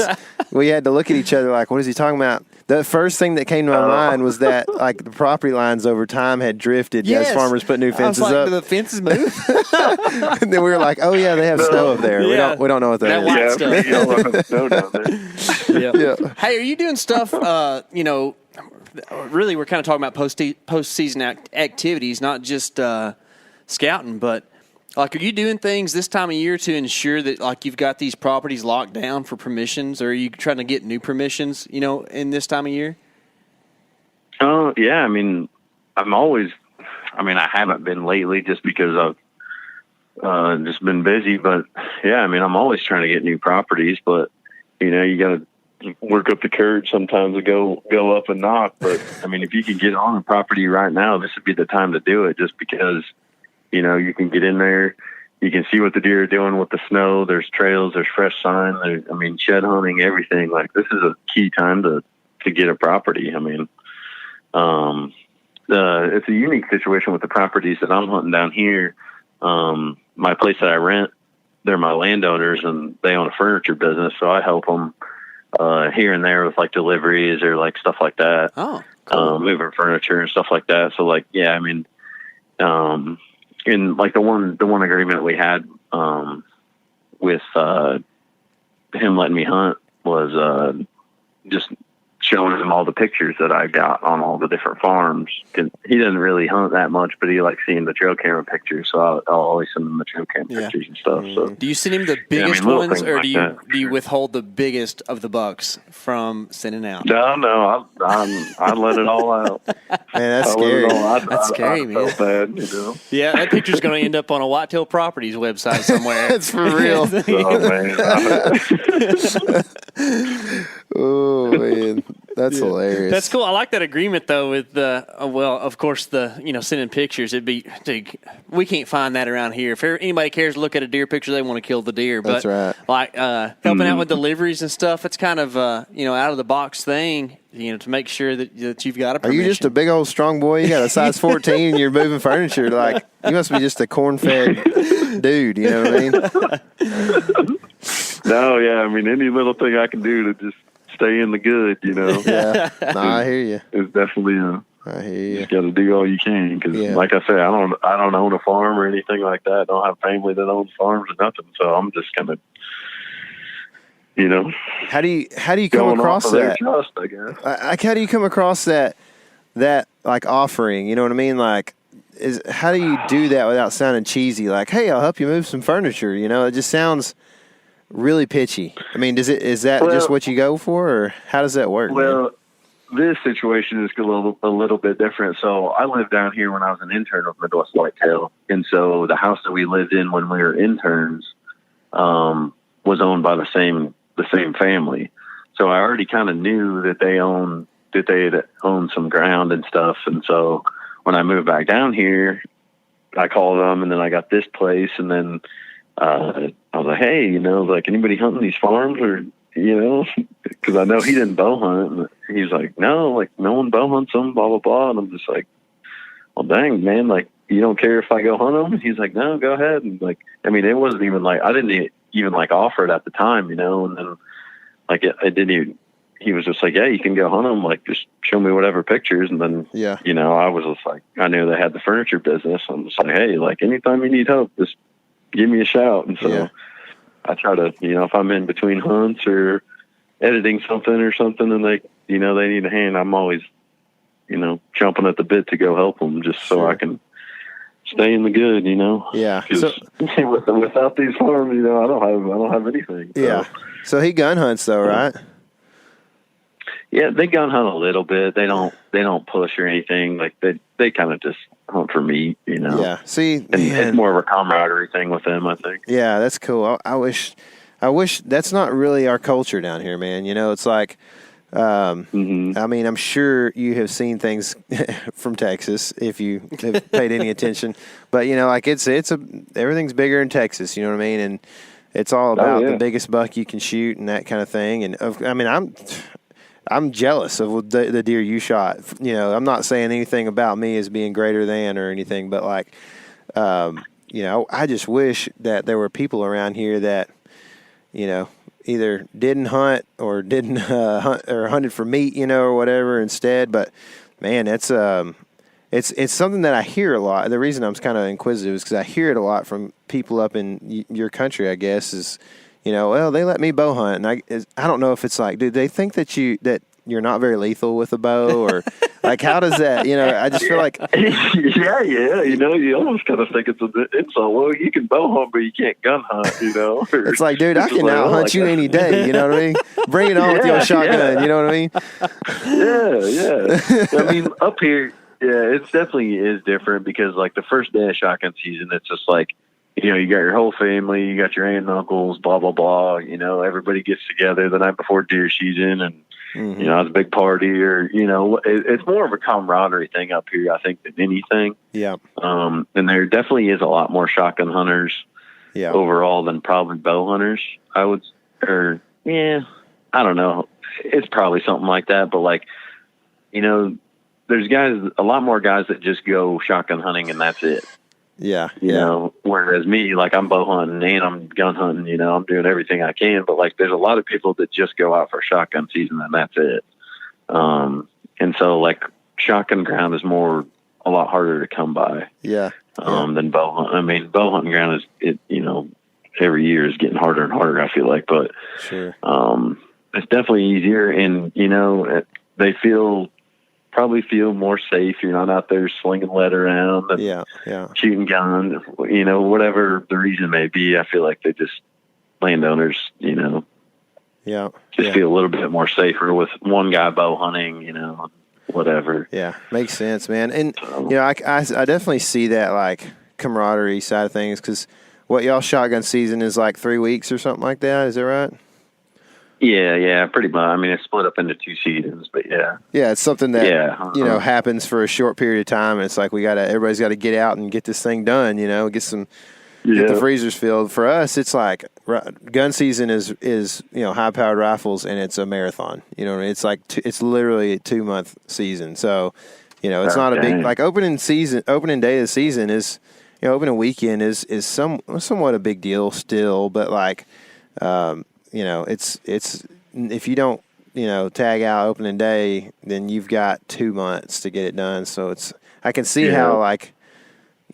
Speaker 2: We had to look at each other like, what is he talking about? The first thing that came to my mind was that like the property lines over time had drifted as farmers put new fences
Speaker 3: I was like,
Speaker 2: up.
Speaker 3: do the fences move?
Speaker 2: And then we were like, oh yeah, they have snow up there.
Speaker 3: Yeah.
Speaker 2: We don't know what that is.
Speaker 3: White stuff.
Speaker 4: You don't have snow down there.
Speaker 2: Yeah.
Speaker 3: Hey, are you doing stuff, you know, really we're kind of talking about post-season activities, not just scouting, but like are you doing things this time of year to ensure that like you've got these properties locked down for permissions, or are you trying to get new permissions, you know, in this time of year?
Speaker 4: Yeah, I mean, I haven't been lately just because I've just been busy, but yeah, I mean, I'm always trying to get new properties, but you know, you got to work up the courage sometimes to go up and knock. But I mean, if you can get on a property right now, this would be the time to do it, just because, you know, you can get in there, you can see what the deer are doing with the snow. There's trails, there's fresh sign. I mean, shed hunting, everything. Like this is a key time to get a property. I mean, it's a unique situation with the properties that I'm hunting down here. My place that I rent, they're my landowners and they own a furniture business. So I help them here and there with like deliveries or like stuff like that.
Speaker 3: Oh, cool.
Speaker 4: Moving furniture and stuff like that. So like, yeah, I mean, in like the one agreement we had, with, him letting me hunt was, just showing him all the pictures that I got on all the different farms. And he doesn't really hunt that much, but he likes seeing the trail camera pictures. So I'll always send him the trail cam pictures and stuff. So
Speaker 3: do you send him the biggest ones, or do you withhold the biggest of the bucks from sending out?
Speaker 4: No, I let it all out.
Speaker 2: Man, that's scary.
Speaker 3: That's scary,
Speaker 4: I
Speaker 3: man.
Speaker 4: felt bad, you know.
Speaker 3: Yeah, that picture's going to end up on a Whitetail Properties website somewhere.
Speaker 2: That's for real.
Speaker 4: Oh man.
Speaker 2: Oh man, that's hilarious.
Speaker 3: That's cool. I like that agreement though. With well, of course, sending pictures. We can't find that around here. If anybody cares to look at a deer picture, they want to kill the deer. But
Speaker 2: that's right.
Speaker 3: Like helping out with deliveries and stuff, it's kind of out of the box thing. To make sure that you've got a permission.
Speaker 2: Are you just a big old strong boy? You got a size 14 and you're moving furniture. Like, you must be just a corn-fed dude, you know what I mean?
Speaker 4: No, yeah, I mean, any little thing I can do to just stay in the good, you know.
Speaker 2: Yeah, no, I hear you.
Speaker 4: It's definitely
Speaker 2: I hear you.
Speaker 4: You just got to do all you can because, like I say, I don't own a farm or anything like that. I don't have family that owns farms or nothing, so I'm just kind of,
Speaker 2: How do you come across that?
Speaker 4: Trust, I guess.
Speaker 2: How do you come across that like offering? You know what I mean? Like, how do you do that without sounding cheesy? Like, hey, I'll help you move some furniture. It just sounds. really pitchy. I mean, is that just what you go for, or how does that work?
Speaker 4: Well, this situation is a little bit different. So I lived down here when I was an intern with Midwest Whitetail, and so the house that we lived in when we were interns was owned by the same family. So I already kind of knew that they had owned some ground and stuff. And so when I moved back down here, I called them, and then I got this place, and then I was like, hey, like anybody hunting these farms, or because I know he didn't bow hunt, and he's like, no, like no one bow hunts them, blah blah blah, and I'm just like, well, dang, man, like you don't care if I go hunt them? And he's like, no, go ahead. And like, I mean, it wasn't even like I didn't even like offer it at the time, and then like I didn't even. He was just like, yeah, you can go hunt them. Like, just show me whatever pictures. And then, I was just like, I knew they had the furniture business. I'm just like, hey, like anytime you need help, just give me a shout. And so I try to, if I'm in between hunts or editing something or something, and they need a hand, I'm always, jumping at the bit to go help them just so I can stay in the good,
Speaker 2: Yeah.
Speaker 4: So, without these farms, I don't have anything. So.
Speaker 2: Yeah. So he gun hunts though, right?
Speaker 4: Yeah, they gun hunt a little bit. They don't push or anything. Like they kind of just hunt for meat,
Speaker 2: Yeah. See,
Speaker 4: and it's more of a camaraderie thing with them, I think.
Speaker 2: Yeah, that's cool. I wish that's not really our culture down here, man. It's like, I mean, I'm sure you have seen things from Texas if you have paid any attention, but like everything's bigger in Texas. You know what I mean? And it's all about the biggest buck you can shoot and that kind of thing. And I mean, I'm jealous of the deer you shot. I'm not saying anything about me as being greater than or anything, but like, I just wish that there were people around here that, either didn't hunt or didn't hunt or hunted for meat, or whatever instead. But man, it's something that I hear a lot. The reason I'm kind of inquisitive is because I hear it a lot from people up in your country, I guess, is, well, they let me bow hunt, and I don't know if it's like, do they think that you're not very lethal with a bow, or like how does that? I just feel like
Speaker 4: yeah, you almost kind of think it's a bit insult. Well, you can bow hunt, but you can't gun hunt.
Speaker 2: It's like, dude, I can out hunt you any day. You know what I mean? Bring it on with your shotgun. You know what I mean?
Speaker 4: Yeah. I mean, up here, it definitely is different because like the first day of shotgun season, it's just like. You got your whole family, you got your aunt and uncles, blah, blah, blah. Everybody gets together the night before deer season and, it's a big party or, it's more of a camaraderie thing up here, I think, than anything.
Speaker 2: Yeah.
Speaker 4: And there definitely is a lot more shotgun hunters overall than probably bow hunters, I don't know. It's probably something like that. But like, there's a lot more guys that just go shotgun hunting and that's it.
Speaker 2: Yeah.
Speaker 4: Whereas me, like I'm bow hunting and I'm gun hunting, I'm doing everything I can, but like there's a lot of people that just go out for shotgun season and that's it. And so like shotgun ground is a lot harder to come by. Than bow hunt. I mean, bow hunting ground every year is getting harder and harder, I feel like, but
Speaker 2: sure.
Speaker 4: It's definitely easier and, they probably feel more safe. You're not out there slinging lead around and shooting guns, whatever the reason may be. I feel like landowners, just feel a little bit more safer with one guy bow hunting, whatever.
Speaker 2: Yeah. Makes sense, man. And, I definitely see that like camaraderie side of things. 'Cause what y'all shotgun season is like 3 weeks or something like that. Is that right?
Speaker 4: Yeah, pretty much. I mean, it's split up into 2 seasons, but yeah.
Speaker 2: Yeah, it's something that happens for a short period of time, and it's like everybody's got to get out and get this thing done. Get the freezers filled. For us, it's like gun season is high powered rifles, and it's a marathon. It's like it's literally a 2-month season. So, it's not a big like opening day of the season is opening weekend is somewhat a big deal still, but like. It's if you don't, tag out opening day, then you've got 2 months to get it done. So I can see how like,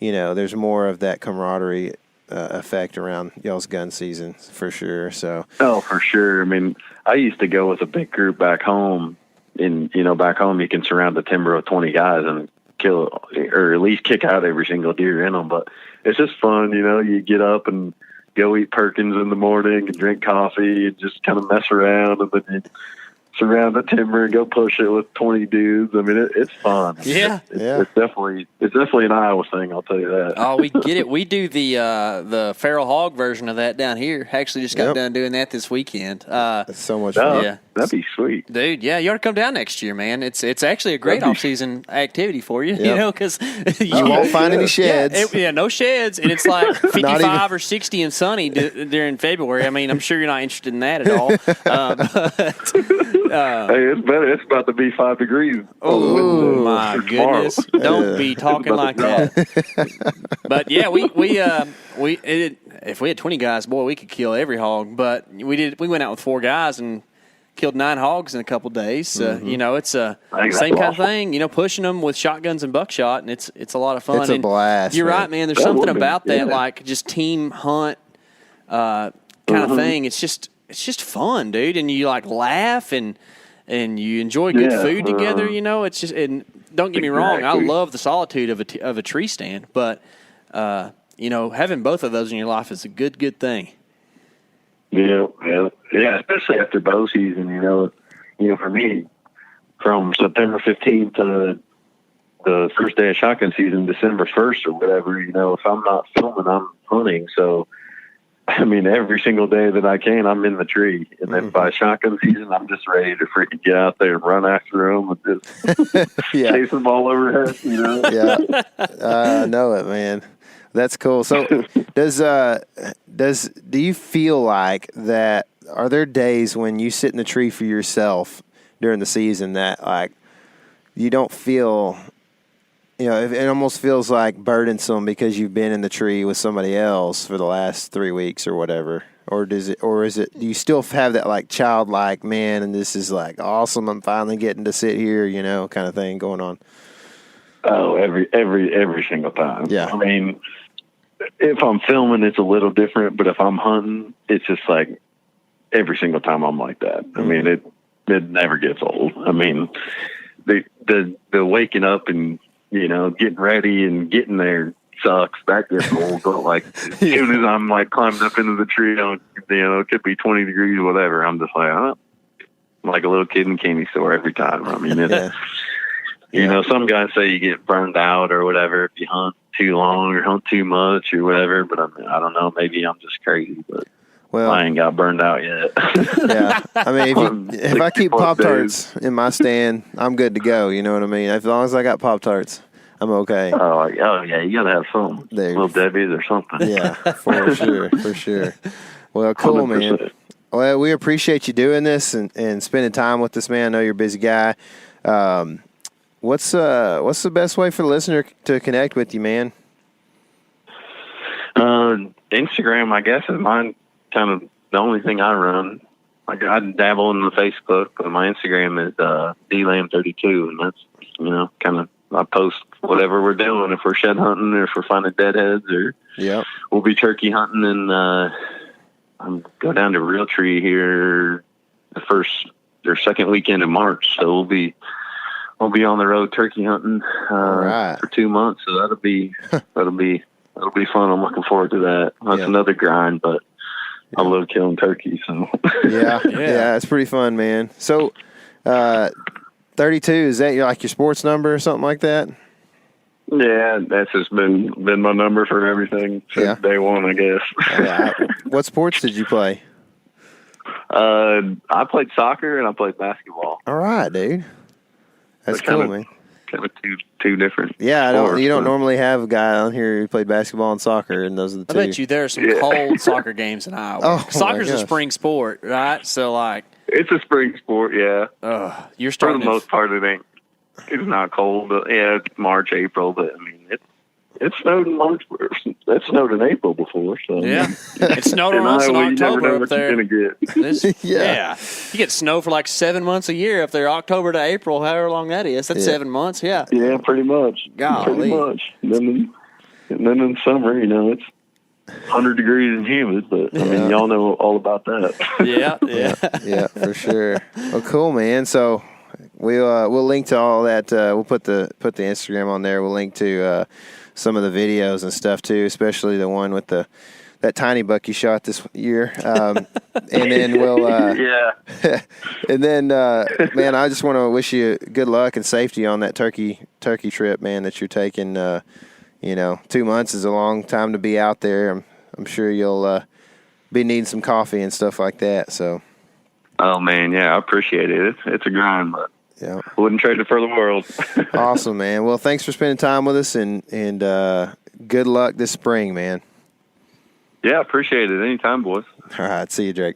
Speaker 2: there's more of that camaraderie effect around y'all's gun season for sure. So.
Speaker 4: Oh, for sure. I mean, I used to go with a big group back home and, back home you can surround the timber with 20 guys and kill or at least kick out every single deer in them. But it's just fun, you get up and go eat Perkins in the morning and drink coffee and just kind of mess around, and then you surround the timber and go push it with 20 dudes. I mean, it's fun.
Speaker 3: Yeah.
Speaker 4: It's definitely an Iowa thing, I'll tell you that.
Speaker 3: Oh, we get it. We do the feral hog version of that down here. Actually just got done doing that this weekend.
Speaker 2: That's so much fun.
Speaker 3: Yeah.
Speaker 4: That'd be sweet.
Speaker 3: Dude, yeah, you ought to come down next year, man. It's actually a great off-season activity for you, you know, because
Speaker 2: you won't find any sheds.
Speaker 3: No sheds, and it's like 55 or 60 and sunny during February. I mean, I'm sure you're not interested in that at all.
Speaker 4: Hey, it's better. It's about to be 5 degrees.
Speaker 3: Oh my goodness! Don't be talking like that. But yeah, if we had 20 guys, boy, we could kill every hog. But we went out with 4 guys and killed 9 hogs in a couple days. You know, it's a same kind of thing. You know, pushing them with shotguns and buckshot, and it's a lot of fun.
Speaker 2: It's a blast.
Speaker 3: You're right, man. There's something about that, like just team hunt kind of thing. It's just fun, dude, and you like laugh and you enjoy good food together. You know, it's just, and don't get me wrong, I love the solitude of a tree stand, but you know, having both of those in your life is a good thing.
Speaker 4: Yeah, especially after bow season. You know, for me, from September 15th to the first day of shotgun season, December 1st or whatever. You know, if I'm not filming, I'm hunting. So, I mean, every single day that I can, I'm in the tree. And then by shotgun season, I'm just ready to freaking get out there and run after them and just chase them all overhead, you know?
Speaker 2: Yeah, I know it, man. That's cool. So do you feel like that, are there days when you sit in the tree for yourself during the season that, like, you don't feel, you know, it almost feels like burdensome because you've been in the tree with somebody else for the last 3 do you still have that like childlike, man, and this is like awesome, I'm finally getting to sit here, you know, kind of thing going on?
Speaker 4: Oh, every single time.
Speaker 2: Yeah.
Speaker 4: I mean, if I'm filming, it's a little different, but if I'm hunting, it's just like every single time I'm like that. I mean, it never gets old. I mean, the waking up and, you know, getting ready and getting there sucks. That gets old. But like as soon as I'm like climbing up into the tree, you know, it could be 20 degrees or whatever. I'm just like, I'm like a little kid in a candy store every time. I mean, you know, some guys say you get burned out or whatever if you hunt too long or hunt too much or whatever. But I mean, I don't know. Maybe I'm just crazy, but I ain't got burned out yet. Yeah. I
Speaker 2: mean, if I keep Pop-Tarts in my stand, I'm good to go. You know what I mean? As long as I got Pop-Tarts, I'm okay.
Speaker 4: Oh yeah. You got to have some Little Debbie's or something.
Speaker 2: Yeah, for sure. Well, cool, 100%. Man. Well, we appreciate you doing this and spending time with us, man. I know you're a busy guy. What's the best way for the listener to connect with you, man?
Speaker 4: Instagram, I guess, is mine. Kind of the only thing I run. I dabble in the Facebook, but my Instagram is dlam32, and that's, you know, kind of, I post whatever we're doing. If we're shed hunting or if we're finding deadheads, or we'll be turkey hunting, and I'm go down to Realtree here the first or second weekend of March, so we'll be on the road turkey hunting for 2 months. So that'll be fun. I'm looking forward to that. That's another grind, but I love killing turkeys. So
Speaker 2: yeah, it's pretty fun, man. So 32, is that your sports number or something like that?
Speaker 4: Yeah, that's just been my number for everything since day one, I guess.
Speaker 2: What sports did you play?
Speaker 4: I played soccer and I played basketball.
Speaker 2: All right, dude. That's cool, man.
Speaker 4: Kind of two different.
Speaker 2: Yeah, you don't normally have a guy on here who played basketball and soccer, and those are the two.
Speaker 3: I bet you there are some cold soccer games in Iowa.
Speaker 2: Oh,
Speaker 3: soccer's a spring sport, right? So like,
Speaker 4: it's a spring sport, yeah.
Speaker 3: You're starting
Speaker 4: for the most part. It's not cold, but it's March, April. But I mean, it snowed in March. It snowed in April before. So
Speaker 3: it snowed on us in October up there.
Speaker 4: You
Speaker 3: get snow for like 7 months a year up there, October to April, however long that is. That's 7 months. Yeah,
Speaker 4: pretty much.
Speaker 3: Golly.
Speaker 4: Pretty much. And then in summer, you know, it's 100 degrees and humid. But I mean, y'all know all about that.
Speaker 2: Yeah, for sure. Well, cool, man. So we'll link to all that. We'll put the Instagram on there. We'll link to some of the videos and stuff too, especially the one with the that tiny buck you shot this year. And then we'll
Speaker 4: Yeah.
Speaker 2: and then man, I just want to wish you good luck and safety on that turkey trip, man, that you're taking. 2 months is a long time to be out there. I'm sure you'll be needing some coffee and stuff like that. So.
Speaker 4: Oh man, yeah, I appreciate it. It's a grind, but
Speaker 2: yeah,
Speaker 4: wouldn't trade it for the world.
Speaker 2: Awesome, man. Well, thanks for spending time with us, and good luck this spring, man.
Speaker 4: Yeah, appreciate it. Anytime, boys.
Speaker 2: All right, see you, Drake.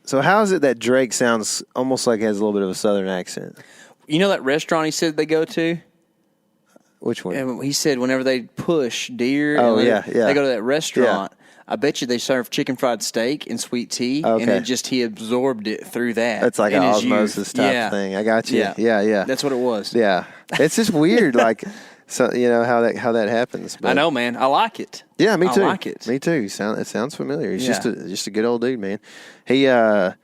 Speaker 2: So how is it that Drake sounds almost like he has a little bit of a southern accent?
Speaker 3: You know that restaurant he said they go to?
Speaker 2: Which one?
Speaker 3: And he said whenever they push deer,
Speaker 2: Oh,
Speaker 3: and
Speaker 2: yeah.
Speaker 3: they go to that restaurant. I bet you they serve chicken fried steak and sweet tea, and he absorbed it through that.
Speaker 2: It's like an osmosis type thing. I got you. Yeah.
Speaker 3: That's what it was.
Speaker 2: Yeah, it's just weird, like so how that happens. But
Speaker 3: I know, man. I like it.
Speaker 2: Yeah, me too.
Speaker 3: I like it.
Speaker 2: Me too. It sounds familiar. He's just a good old dude, man. He had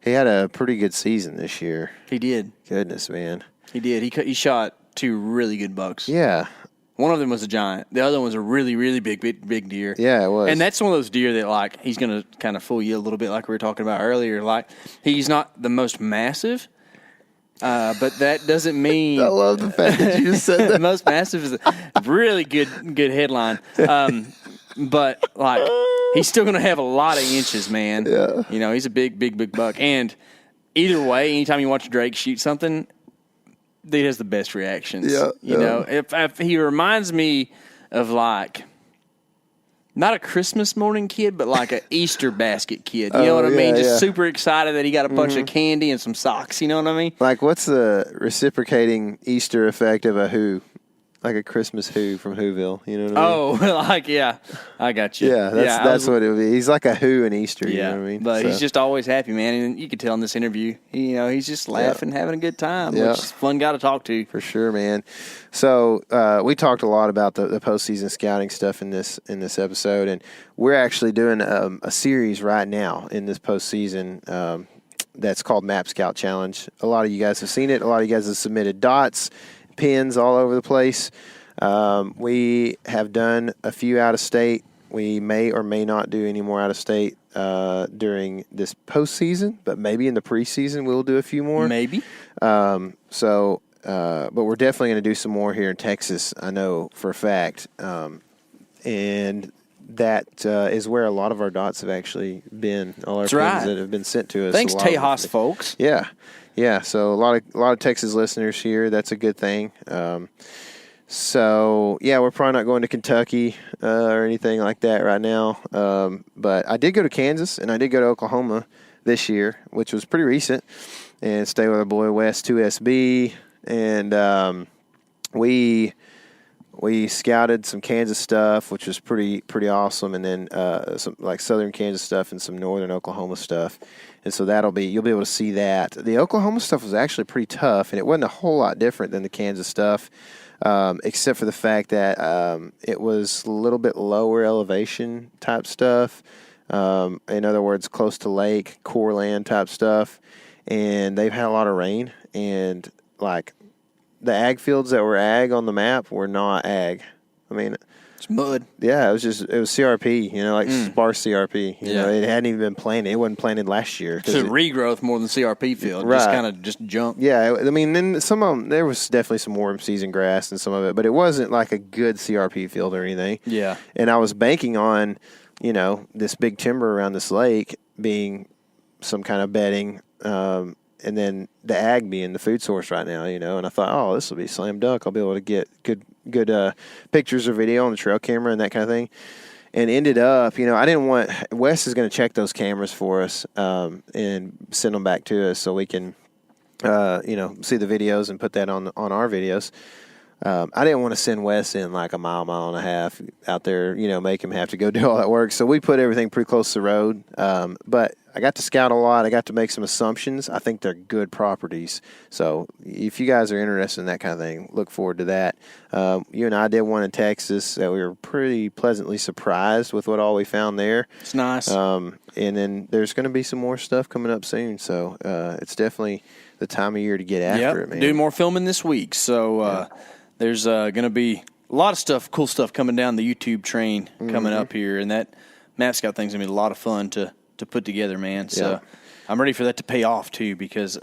Speaker 2: a pretty good season this year.
Speaker 3: He did.
Speaker 2: Goodness, man.
Speaker 3: He did. He shot 2 really good bucks.
Speaker 2: Yeah.
Speaker 3: One of them was a giant. The other one was a really, really big deer.
Speaker 2: Yeah, it was.
Speaker 3: And that's one of those deer that, like, he's going to kind of fool you a little bit like we were talking about earlier. Like, he's not the most massive, but that doesn't mean...
Speaker 2: I love the fact that you just said that.
Speaker 3: The most massive is a really good headline. But, like, he's still going to have a lot of inches, man.
Speaker 2: Yeah.
Speaker 3: He's a big buck. And either way, anytime you watch Drake shoot something... Dude has the best reactions.
Speaker 2: Yeah,
Speaker 3: If he reminds me of like not a Christmas morning kid, but like an Easter basket kid. You know what I mean? Just super excited that he got a bunch of candy and some socks. You know what I mean?
Speaker 2: Like, what's the reciprocating Easter effect of a who? Like a Christmas who from Whoville. You know what I mean?
Speaker 3: I got you.
Speaker 2: Yeah, that's what it would be. He's like a who in Easter. You know what I mean?
Speaker 3: But he's just always happy, man. And you could tell in this interview, he's just laughing, having a good time, which is a fun guy to talk to.
Speaker 2: For sure, man. So we talked a lot about the postseason scouting stuff in this episode, and we're actually doing a series right now in this postseason that's called Map Scout Challenge. A lot of you guys have seen it. A lot of you guys have submitted dots, pins all over the place. We have done a few out of state. We may or may not do any more out of state during this postseason, but maybe in the preseason we'll do a few more.
Speaker 3: Maybe.
Speaker 2: But we're definitely going to do some more here in Texas, I know for a fact. And that is where a lot of our dots have actually been. All our pins that have been sent to us.
Speaker 3: Thanks, Tejas, folks.
Speaker 2: Yeah, so a lot of Texas listeners here. That's a good thing. We're probably not going to Kentucky or anything like that right now. But I did go to Kansas and I did go to Oklahoma this year, which was pretty recent, and stay with our boy West 2SB. And we scouted some Kansas stuff, which was pretty awesome, and then some like southern Kansas stuff and some northern Oklahoma stuff. And so you'll be able to see that. The Oklahoma stuff was actually pretty tough, and it wasn't a whole lot different than the Kansas stuff, except for the fact that it was a little bit lower elevation type stuff. In other words, close to lake, core land type stuff. And they've had a lot of rain, and like the ag fields that were ag on the map were not ag. I mean,
Speaker 3: it's mud.
Speaker 2: Yeah, it was CRP, sparse CRP. You know, it hadn't even been planted. It wasn't planted last year.
Speaker 3: It's a regrowth more than CRP field.
Speaker 2: Right.
Speaker 3: Just kind of just junk.
Speaker 2: Yeah, I mean, then some of them, there was definitely some warm season grass in some of it, but it wasn't like a good CRP field or anything.
Speaker 3: Yeah.
Speaker 2: And I was banking on, this big timber around this lake being some kind of bedding, and then the ag being the food source right now, and I thought, this will be slam dunk. I'll be able to get good pictures or video on the trail camera and that kind of thing. And ended up, I didn't want, Wes is going to check those cameras for us and send them back to us so we can, see the videos and put that on our videos. I didn't want to send Wes in like a mile and a half out there, make him have to go do all that work. So we put everything pretty close to the road. But I got to scout a lot. I got to make some assumptions. I think they're good properties. So if you guys are interested in that kind of thing, look forward to that. You and I did one in Texas that we were pretty pleasantly surprised with what all we found there.
Speaker 3: It's nice.
Speaker 2: And then there's going to be some more stuff coming up soon. So it's definitely the time of year to get after it, man.
Speaker 3: Doing more filming this week. So there's going to be a lot of stuff, cool stuff coming down the YouTube train coming up here. And that Map Scout thing's going to be a lot of fun to put together, man. So I'm ready for that to pay off, too, because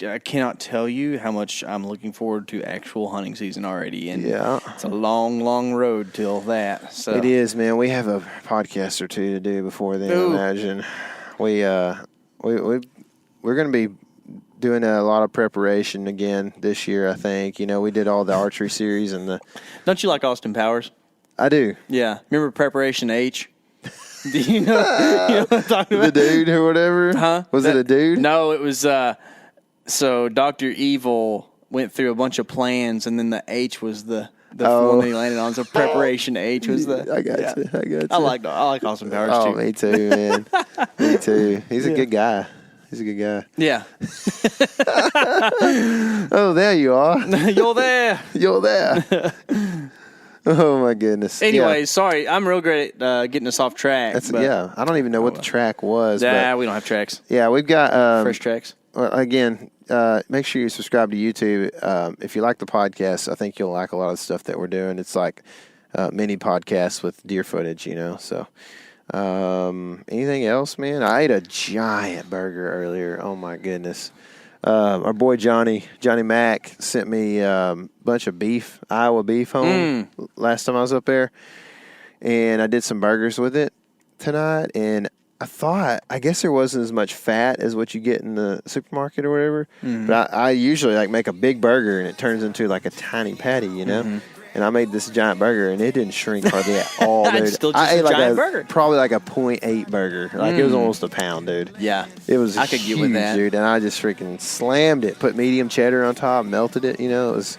Speaker 3: I cannot tell you how much I'm looking forward to actual hunting season already. And it's a long, long road till that. So
Speaker 2: it is, man. We have a podcast or two to do before then, I imagine. We're going to be doing a lot of preparation again this year, I think. You know, we did all the archery series and the...
Speaker 3: Don't you like Austin Powers?
Speaker 2: I do.
Speaker 3: Yeah. Remember Preparation H? Do you know what I'm talking about?
Speaker 2: The dude or whatever?
Speaker 3: Huh?
Speaker 2: Was it a dude?
Speaker 3: No, it was... So Dr. Evil went through a bunch of plans, and then the H was the one that he landed on. So Preparation H was the...
Speaker 2: I got you.
Speaker 3: I like Austin Powers, too.
Speaker 2: Oh, me too, man. Me too. He's a good guy. He's a good guy.
Speaker 3: Yeah.
Speaker 2: Oh, there you are.
Speaker 3: You're there.
Speaker 2: You're there. Oh, my goodness.
Speaker 3: Anyway, sorry. I'm real great at getting us off track.
Speaker 2: I don't even know what the track was.
Speaker 3: Nah, we don't have tracks.
Speaker 2: Yeah, we've got...
Speaker 3: fresh tracks.
Speaker 2: Well, again, make sure you subscribe to YouTube. If you like the podcast, I think you'll like a lot of the stuff that we're doing. It's like mini podcasts with deer footage, you know. So, anything else, man? I ate a giant burger earlier. Oh my goodness! Our boy Johnny Mac sent me a bunch of Iowa beef home last time I was up there, and I did some burgers with it tonight. And I guess there wasn't as much fat as what you get in the supermarket or whatever. But I usually like make a big burger and it turns into like a tiny patty, you know. And I made this giant burger, and it didn't shrink hardly at all, dude.
Speaker 3: It's still just
Speaker 2: I ate
Speaker 3: a giant burger.
Speaker 2: Probably like a 0.8 burger. Like it was almost a pound, dude.
Speaker 3: Yeah.
Speaker 2: It was
Speaker 3: I could
Speaker 2: huge,
Speaker 3: get with that.
Speaker 2: dude. And I just freaking slammed it. Put medium cheddar on top, melted it. You know, it was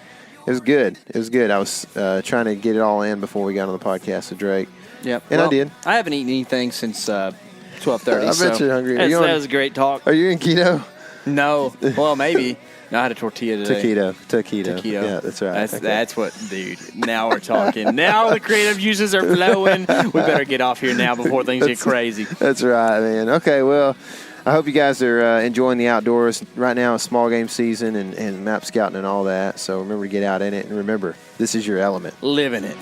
Speaker 2: good. It was good. I was trying to get it all in before we got on the podcast with Drake.
Speaker 3: Yep.
Speaker 2: And I did.
Speaker 3: I haven't eaten anything since 12:30.
Speaker 2: I bet you're hungry.
Speaker 3: That was a great talk.
Speaker 2: Are you in keto?
Speaker 3: No. Well, maybe. No, I had a tortilla today.
Speaker 2: Taquito. Yeah, that's right.
Speaker 3: That's what, dude. Now we're talking. Now the creative juices are flowing. We better get off here now before things get crazy.
Speaker 2: That's right, man. Okay, well, I hope you guys are enjoying the outdoors. Right now, it's small game season and map scouting and all that. So remember to get out in it. And remember, this is your element.
Speaker 3: Live in it.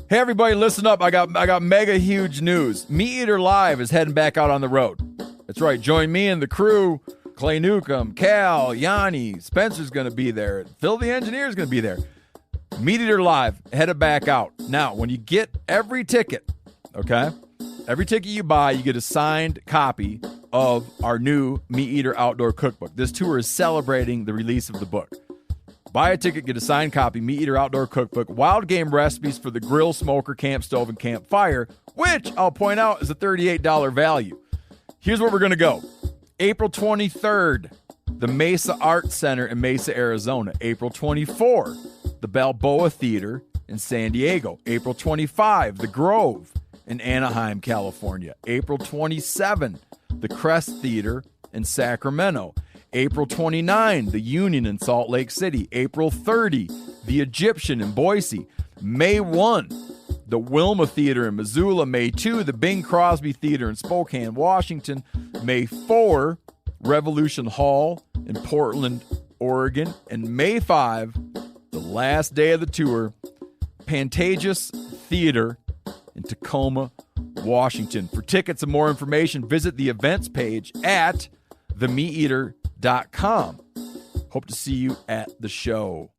Speaker 1: Hey everybody, listen up. I got mega huge news. Meat Eater Live is heading back out on the road. That's right. Join me and the crew. Clay Newcomb, Cal, Yanni, Spencer's going to be there. Phil the engineer's going to be there. Meat Eater Live headed back out. Now, when you get every ticket, okay? Every ticket you buy, you get a signed copy of our new Meat Eater Outdoor Cookbook. This tour is celebrating the release of the book. Buy a ticket, get a signed copy, Meat Eater Outdoor Cookbook, wild game recipes for the grill, smoker, camp stove, and campfire, which I'll point out is a $38 value. Here's where we're going to go. April 23rd, the Mesa Arts Center in Mesa, Arizona. April 24, the Balboa Theater in San Diego. April 25, the Grove in Anaheim, California. April 27, the Crest Theater in Sacramento. April 29, the Union in Salt Lake City. April 30, the Egyptian in Boise. May 1, the Wilma Theater in Missoula. May 2, the Bing Crosby Theater in Spokane, Washington. May 4, Revolution Hall in Portland, Oregon. And May 5, the last day of the tour, Pantages Theater in Tacoma, Washington. For tickets and more information, visit the events page at themeateater.com. Hope to see you at the show.